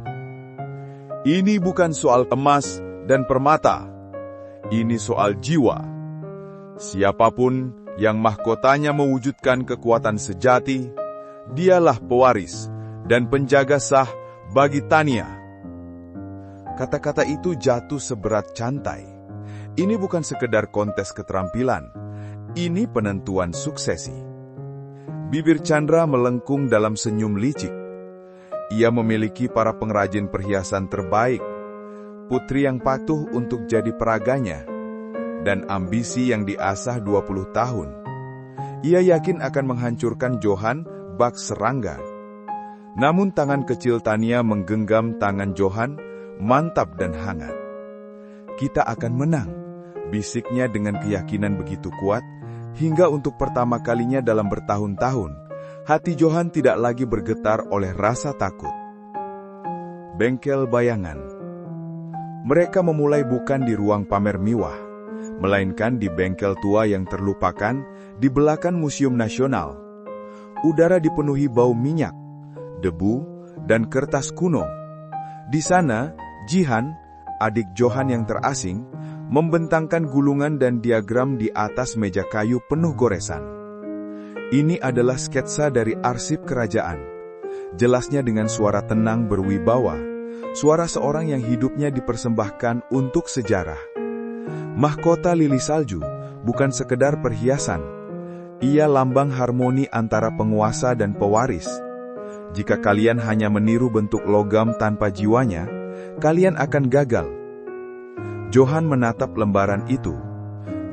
Ini bukan soal emas dan permata, ini soal jiwa. Siapapun yang mahkotanya mewujudkan kekuatan sejati, dialah pewaris dan penjaga sah bagi Tania." Kata-kata itu jatuh seberat cantai. Ini bukan sekedar kontes keterampilan, ini penentuan suksesi. Bibir Chandra melengkung dalam senyum licik. Ia memiliki para pengrajin perhiasan terbaik, putri yang patuh untuk jadi peraganya, dan ambisi yang diasah 20 tahun. Ia yakin akan menghancurkan Johan bak serangga. Namun tangan kecil Tania menggenggam tangan Johan, mantap dan hangat. "Kita akan menang," bisiknya dengan keyakinan begitu kuat, hingga untuk pertama kalinya dalam bertahun-tahun, hati Johan tidak lagi bergetar oleh rasa takut. Bengkel bayangan. Mereka memulai bukan di ruang pamer mewah, melainkan di bengkel tua yang terlupakan di belakang Museum Nasional. Udara dipenuhi bau minyak, debu, dan kertas kuno. Di sana, Jihan, adik Johan yang terasing, membentangkan gulungan dan diagram di atas meja kayu penuh goresan. Ini adalah sketsa dari arsip kerajaan. Jelasnya dengan suara tenang berwibawa, suara seorang yang hidupnya dipersembahkan untuk sejarah. Mahkota lili salju bukan sekedar perhiasan. Ia lambang harmoni antara penguasa dan pewaris. Jika kalian hanya meniru bentuk logam tanpa jiwanya, kalian akan gagal. Johan menatap lembaran itu.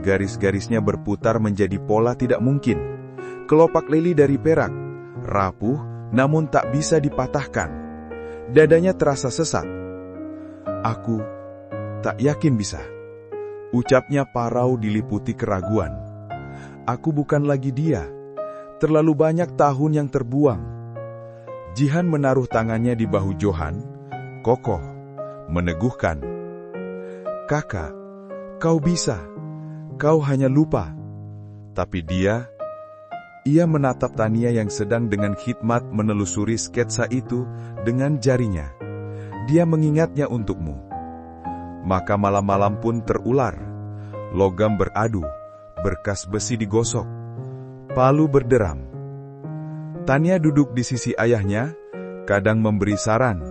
Garis-garisnya berputar menjadi pola tidak mungkin. Kelopak lili dari perak, rapuh namun tak bisa dipatahkan. Dadanya terasa sesat. Aku tak yakin bisa. Ucapnya parau diliputi keraguan. Aku bukan lagi dia. Terlalu banyak tahun yang terbuang. Jihan menaruh tangannya di bahu Johan, kokoh, meneguhkan. Kakak, kau bisa. Kau hanya lupa. Tapi ia menatap Tania yang sedang dengan hikmat menelusuri sketsa itu dengan jarinya. Dia mengingatnya untukmu. Maka malam-malam pun terular. Logam beradu, berkas besi digosok, palu berderam. Tania duduk di sisi ayahnya, kadang memberi saran,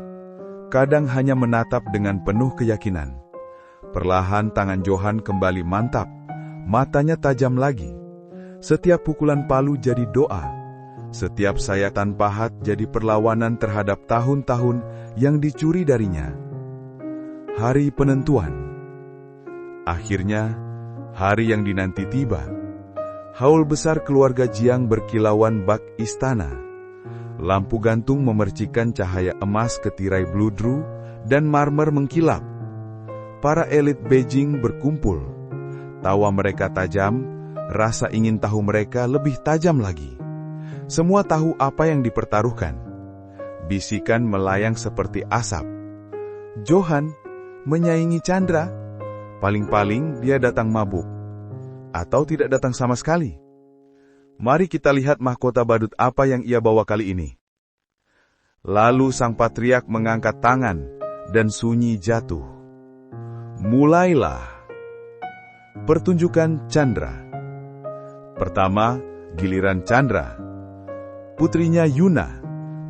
kadang hanya menatap dengan penuh keyakinan. Perlahan tangan Johan kembali mantap, matanya tajam lagi. Setiap pukulan palu jadi doa. Setiap sayatan pahat jadi perlawanan terhadap tahun-tahun yang dicuri darinya. Hari penentuan. Akhirnya, hari yang dinanti tiba. Haul besar keluarga Jiang berkilauan bak istana. Lampu gantung memercikan cahaya emas ke tirai bludru dan marmer mengkilap. Para elit Beijing berkumpul. Tawa mereka tajam, rasa ingin tahu mereka lebih tajam lagi. Semua tahu apa yang dipertaruhkan. Bisikan melayang seperti asap. Johan menyaingi Chandra. Paling-paling dia datang mabuk. Atau tidak datang sama sekali. Mari kita lihat mahkota badut apa yang ia bawa kali ini. Lalu sang patriark mengangkat tangan dan sunyi jatuh. Mulailah pertunjukan Chandra. Pertama, giliran Chandra. Putrinya Yuna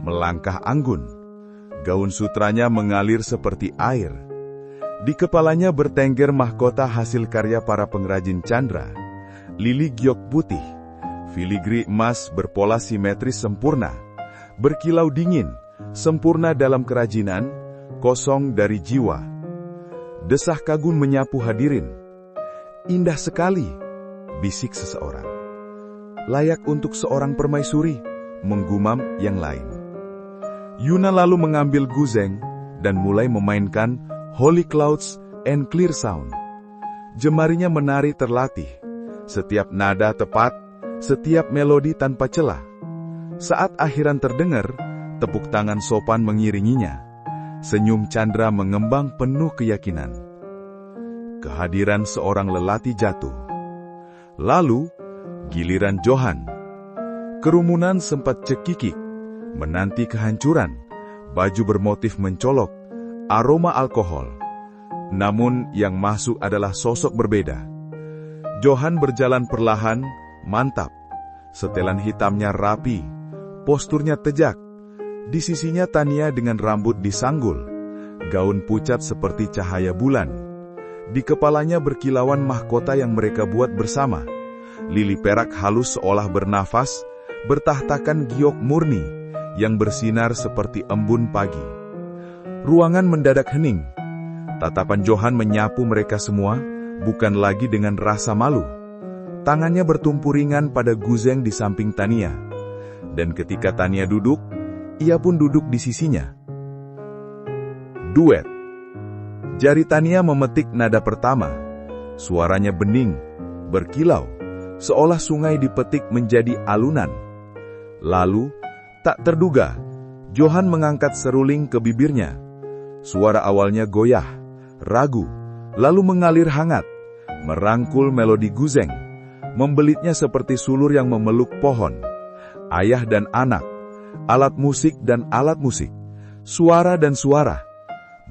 melangkah anggun. Gaun sutranya mengalir seperti air. Di kepalanya bertengger mahkota hasil karya para pengrajin Chandra. Lili giok putih, filigri emas berpola simetris sempurna, berkilau dingin, sempurna dalam kerajinan, kosong dari jiwa. Desah kagum menyapu hadirin. Indah sekali, bisik seseorang. Layak untuk seorang permaisuri, menggumam yang lain. Yuna lalu mengambil guzeng dan mulai memainkan Holy Clouds and Clear Sound. Jemarinya menari terlatih, setiap nada tepat, setiap melodi tanpa celah. Saat akhiran terdengar, tepuk tangan sopan mengiringinya. Senyum Chandra mengembang penuh keyakinan. Kehadiran seorang lelaki jatuh. Lalu, giliran Johan. Kerumunan sempat cekikik, menanti kehancuran. Baju bermotif mencolok, aroma alkohol. Namun yang masuk adalah sosok berbeda. Johan berjalan perlahan, mantap. Setelan hitamnya rapi, posturnya tegak. Di sisinya Tania dengan rambut disanggul, gaun pucat seperti cahaya bulan. Di kepalanya berkilauan mahkota yang mereka buat bersama. Lili perak halus seolah bernafas, bertahtakan giok murni yang bersinar seperti embun pagi. Ruangan mendadak hening. Tatapan Johan menyapu mereka semua, bukan lagi dengan rasa malu. Tangannya bertumpu ringan pada guzeng di samping Tania. Dan ketika Tania duduk, ia pun duduk di sisinya. Duet. Jari Tania memetik nada pertama. Suaranya bening, berkilau, seolah sungai dipetik menjadi alunan. Lalu, tak terduga, Johan mengangkat seruling ke bibirnya. Suara awalnya goyah, ragu, lalu mengalir hangat. merangkul melodi guzeng, membelitnya seperti sulur yang memeluk pohon. Ayah dan anak, alat musik dan alat musik, suara dan suara.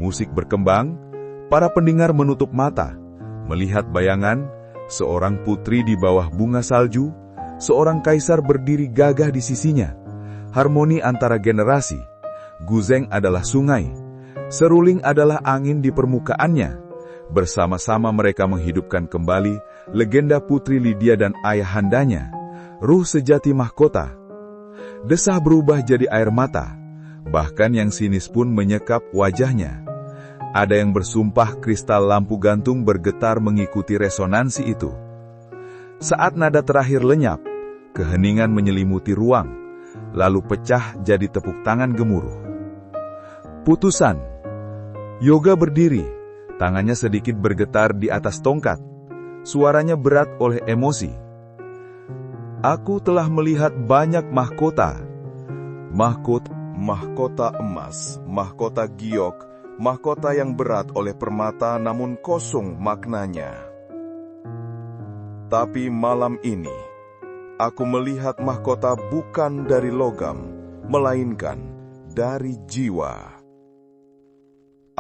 Musik berkembang, para pendengar menutup mata, melihat bayangan, seorang putri di bawah bunga salju, seorang kaisar berdiri gagah di sisinya. Harmoni antara generasi. Guzeng adalah sungai, seruling adalah angin di permukaannya. Bersama-sama mereka menghidupkan kembali legenda Putri Lydia dan ayahandanya, ruh sejati mahkota. Desah berubah jadi air mata, bahkan yang sinis pun menyekap wajahnya. Ada yang bersumpah kristal lampu gantung bergetar mengikuti resonansi itu. Saat nada terakhir lenyap, keheningan menyelimuti ruang, lalu pecah jadi tepuk tangan gemuruh. Putusan. Yoga berdiri. Tangannya sedikit bergetar di atas tongkat. Suaranya berat oleh emosi. Aku telah melihat banyak mahkota. Mahkota emas, mahkota giok, mahkota yang berat oleh permata namun kosong maknanya. Tapi malam ini, aku melihat mahkota bukan dari logam, melainkan dari jiwa.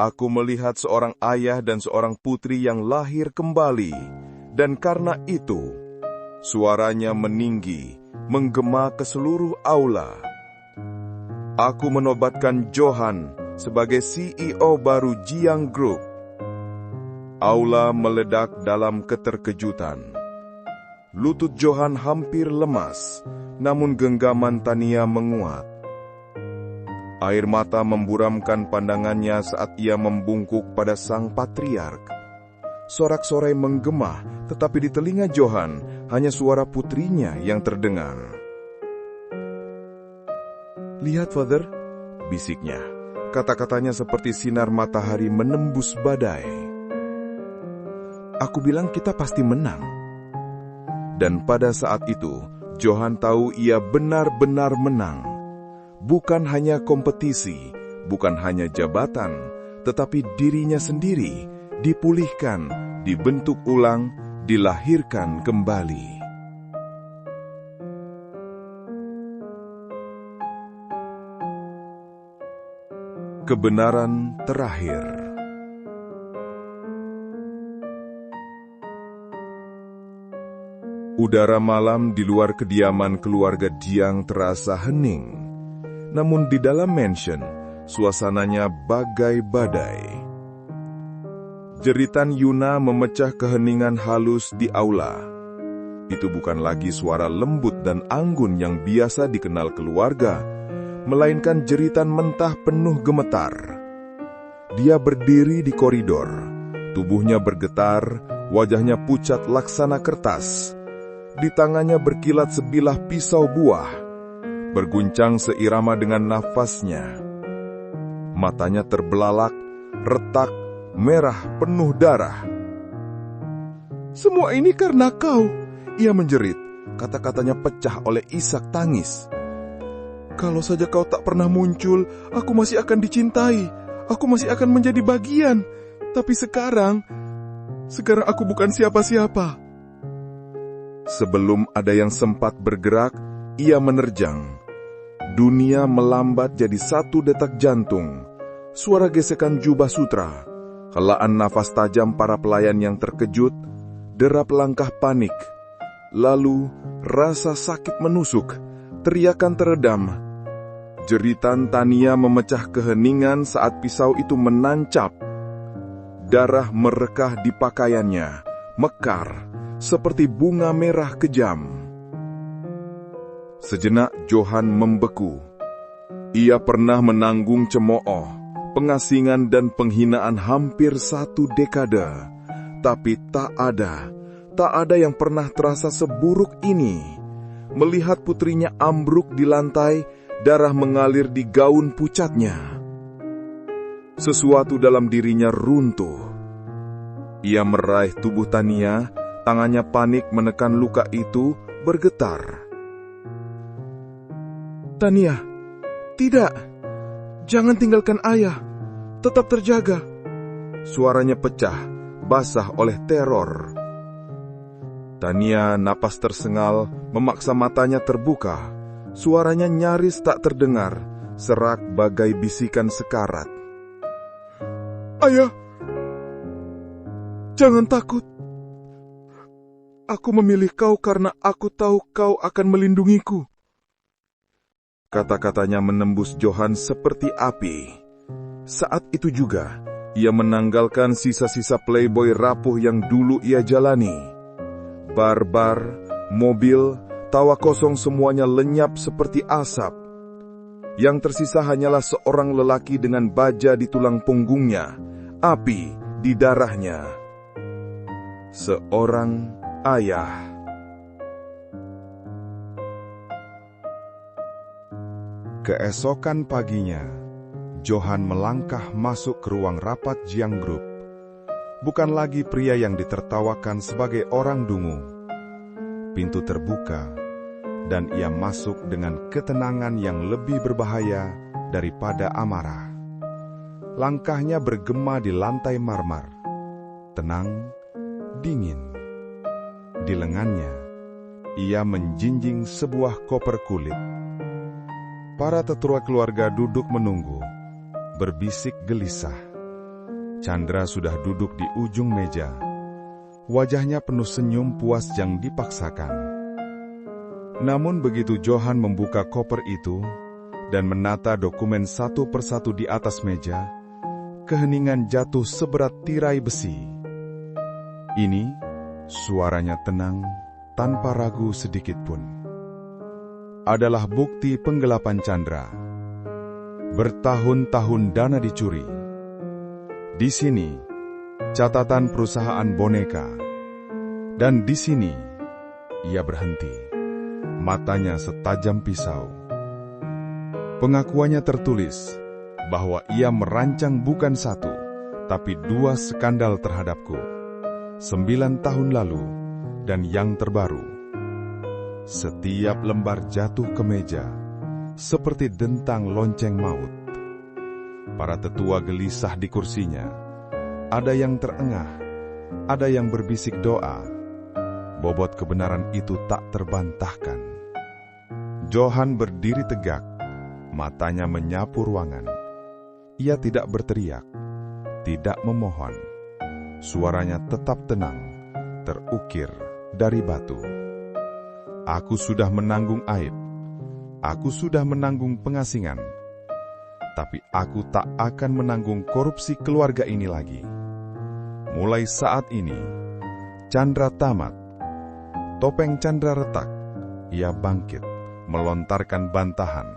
Aku melihat seorang ayah dan seorang putri yang lahir kembali, dan karena itu, suaranya meninggi, menggema ke seluruh aula. Aku menobatkan Johan sebagai CEO baru Jiang Group. Aula meledak dalam keterkejutan. Lutut Johan hampir lemas, namun genggaman Tania menguat. Air mata memburamkan pandangannya saat ia membungkuk pada sang patriark. Sorak-sorai menggema, tetapi di telinga Johan hanya suara putrinya yang terdengar. "Lihat, Father," bisiknya. Kata-katanya seperti sinar matahari menembus badai. "Aku bilang kita pasti menang." Dan pada saat itu, Johan tahu ia benar-benar menang. Bukan hanya kompetisi, bukan hanya jabatan, tetapi dirinya sendiri dipulihkan, dibentuk ulang, dilahirkan kembali. Kebenaran terakhir. Udara malam di luar kediaman keluarga Jiang terasa hening. Namun di dalam mansion, suasananya bagai badai. Jeritan Yuna memecah keheningan halus di aula. Itu bukan lagi suara lembut dan anggun yang biasa dikenal keluarga, melainkan jeritan mentah penuh gemetar. Dia berdiri di koridor, tubuhnya bergetar, wajahnya pucat laksana kertas. Di tangannya berkilat sebilah pisau buah, berguncang seirama dengan nafasnya. Matanya terbelalak, retak, merah, penuh darah. "Semua ini karena kau," ia menjerit. Kata-katanya pecah oleh isak tangis. "Kalau saja kau tak pernah muncul, aku masih akan dicintai. Aku masih akan menjadi bagian. Tapi sekarang aku bukan siapa-siapa." Sebelum ada yang sempat bergerak, ia menerjang. Dunia melambat jadi satu detak jantung. Suara gesekan jubah sutra, helaan nafas tajam para pelayan yang terkejut, derap langkah panik. Lalu rasa sakit menusuk, teriakan teredam. Jeritan Tania memecah keheningan saat pisau itu menancap. Darah merekah di pakaiannya, mekar, seperti bunga merah kejam. Sejenak Johan membeku. Ia pernah menanggung cemooh, pengasingan dan penghinaan hampir 1 dekade. Tapi tak ada yang pernah terasa seburuk ini. Melihat putrinya ambruk di lantai, darah mengalir di gaun pucatnya. Sesuatu dalam dirinya runtuh. Ia meraih tubuh Tania, tangannya panik menekan luka itu, bergetar. "Tania, tidak, jangan tinggalkan ayah, tetap terjaga." Suaranya pecah, basah oleh teror. Tania napas tersengal, memaksa matanya terbuka. Suaranya nyaris tak terdengar, serak bagai bisikan sekarat. "Ayah, jangan takut. Aku memilih kau karena aku tahu kau akan melindungiku." Kata-katanya menembus Johan seperti api. Saat itu juga, ia menanggalkan sisa-sisa playboy rapuh yang dulu ia jalani. Bar-bar, mobil, tawa kosong semuanya lenyap seperti asap. Yang tersisa hanyalah seorang lelaki dengan baja di tulang punggungnya, api di darahnya. Seorang ayah. Keesokan paginya, Johan melangkah masuk ke ruang rapat Jiang Group. Bukan lagi pria yang ditertawakan sebagai orang dungu. Pintu terbuka, dan ia masuk dengan ketenangan yang lebih berbahaya daripada amarah. Langkahnya bergema di lantai marmer, tenang, dingin. Di lengannya, ia menjinjing sebuah koper kulit. Para tetua keluarga duduk menunggu, berbisik gelisah. Chandra sudah duduk di ujung meja. Wajahnya penuh senyum puas yang dipaksakan. Namun begitu Johan membuka koper itu dan menata dokumen satu persatu di atas meja, keheningan jatuh seberat tirai besi. Ini suaranya tenang, tanpa ragu sedikit pun. Adalah bukti penggelapan Chandra. Bertahun-tahun dana dicuri. Di sini, catatan perusahaan boneka. Dan di sini, ia berhenti. Matanya setajam pisau. Pengakuannya tertulis bahwa ia merancang bukan satu, tapi 2 skandal terhadapku. 9 tahun lalu, dan yang terbaru. Setiap lembar jatuh ke meja, seperti dentang lonceng maut. Para tetua gelisah di kursinya. Ada yang terengah, ada yang berbisik doa. Bobot kebenaran itu tak terbantahkan. Johan berdiri tegak, matanya menyapu ruangan. Ia tidak berteriak, tidak memohon. Suaranya tetap tenang, terukir dari batu. Aku sudah menanggung aib. Aku sudah menanggung pengasingan. Tapi aku tak akan menanggung korupsi keluarga ini lagi. Mulai saat ini, Chandra tamat. Topeng Chandra retak. Ia bangkit, melontarkan bantahan,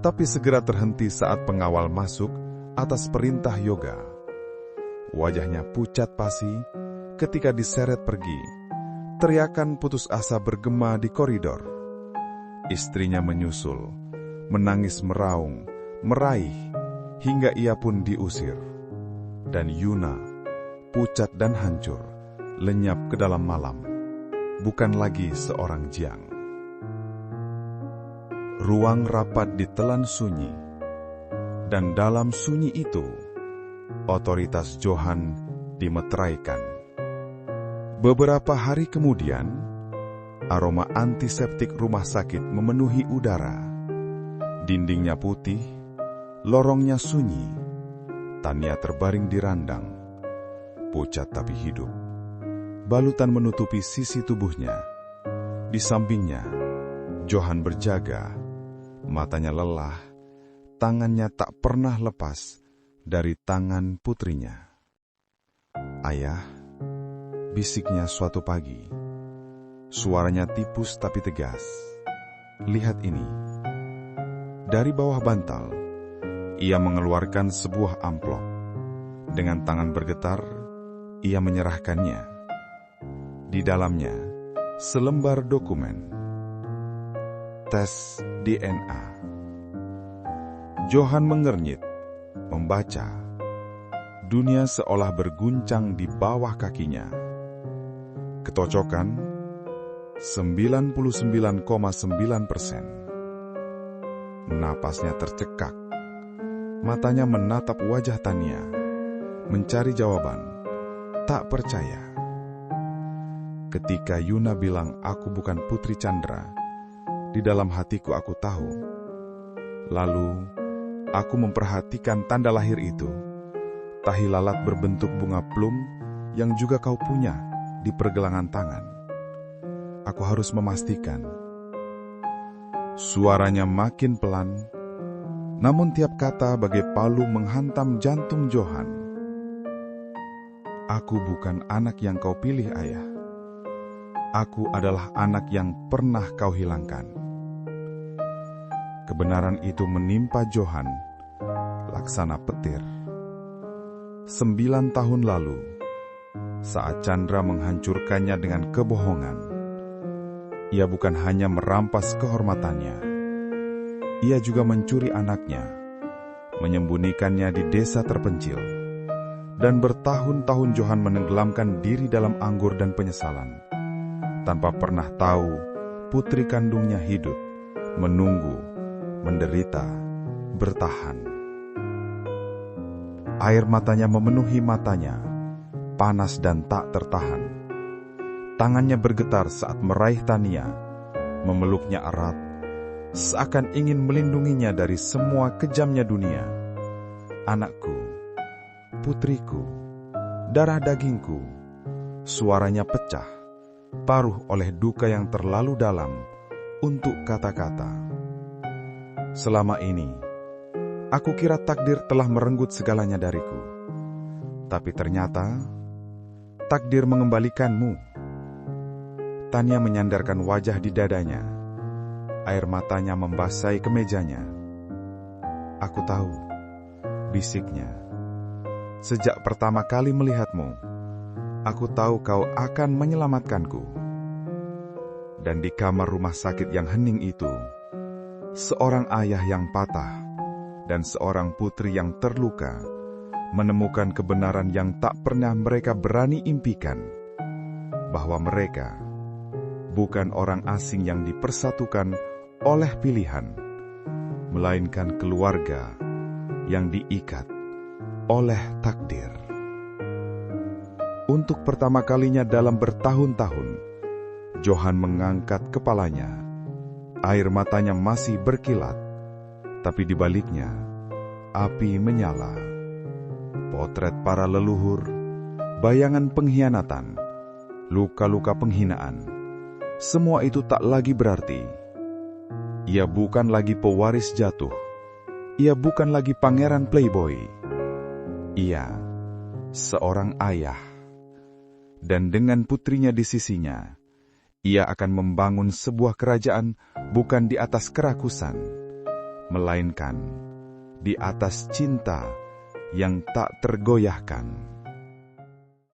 tapi segera terhenti saat pengawal masuk atas perintah Yoga. Wajahnya pucat pasi ketika diseret pergi. Teriakan putus asa bergema di koridor. Istrinya menyusul, menangis meraung, meraih, hingga ia pun diusir. Dan Yuna, pucat dan hancur, lenyap ke dalam malam. Bukan lagi seorang Jiang. Ruang rapat ditelan sunyi. Dan dalam sunyi itu, otoritas Johan dimeteraikan. Beberapa hari kemudian, aroma antiseptik rumah sakit memenuhi udara. Dindingnya putih, lorongnya sunyi. Tania terbaring di randang, pucat tapi hidup. Balutan menutupi sisi tubuhnya. Di sampingnya, Johan berjaga. Matanya lelah, tangannya tak pernah lepas dari tangan putrinya. "Ayah," bisiknya suatu pagi. Suaranya tipus tapi tegas. "Lihat ini." Dari bawah bantal, ia mengeluarkan sebuah amplop. Dengan tangan bergetar, ia menyerahkannya. Di dalamnya, selembar dokumen. Tes DNA. Johan mengernyit, membaca. Dunia seolah berguncang di bawah kakinya. Kecocokan 99,9%. Napasnya tercekak. Matanya menatap wajah Tania, mencari jawaban. Tak percaya. Ketika Yuna bilang aku bukan Putri Chandra, di dalam hatiku aku tahu. Lalu, aku memperhatikan tanda lahir itu, tahi lalat berbentuk bunga plum yang juga kau punya di pergelangan tangan. Aku harus memastikan. Suaranya makin pelan, namun tiap kata bagai palu menghantam jantung Johan. Aku bukan anak yang kau pilih, Ayah. Aku adalah anak yang pernah kau hilangkan. Kebenaran itu menimpa Johan, laksana petir. 9 tahun lalu, saat Chandra menghancurkannya dengan kebohongan, ia bukan hanya merampas kehormatannya, ia juga mencuri anaknya, menyembunyikannya di desa terpencil, dan bertahun-tahun Johan menenggelamkan diri dalam anggur dan penyesalan, tanpa pernah tahu putri kandungnya hidup, menunggu, menderita, bertahan. Air matanya memenuhi matanya, panas dan tak tertahan. Tangannya bergetar saat meraih Tania, memeluknya erat, seakan ingin melindunginya dari semua kejamnya dunia. Anakku, putriku, darah dagingku, suaranya pecah, paruh oleh duka yang terlalu dalam untuk kata-kata. Selama ini, aku kira takdir telah merenggut segalanya dariku. Tapi ternyata, takdir mengembalikanmu. Tania menyandarkan wajah di dadanya. Air matanya membasahi kemejanya. Aku tahu, bisiknya. Sejak pertama kali melihatmu, aku tahu kau akan menyelamatkanku. Dan di kamar rumah sakit yang hening itu, seorang ayah yang patah dan seorang putri yang terluka menemukan kebenaran yang tak pernah mereka berani impikan, bahwa mereka bukan orang asing yang dipersatukan oleh pilihan, melainkan keluarga yang diikat oleh takdir. Untuk pertama kalinya dalam bertahun-tahun, Johan mengangkat kepalanya. Air matanya masih berkilat, tapi di baliknya, api menyala. Potret para leluhur, bayangan pengkhianatan, luka-luka penghinaan, semua itu tak lagi berarti. Ia bukan lagi pewaris jatuh. Ia bukan lagi pangeran playboy. Ia seorang ayah. Dan dengan putrinya di sisinya, ia akan membangun sebuah kerajaan bukan di atas kerakusan, melainkan di atas cinta yang tak tergoyahkan.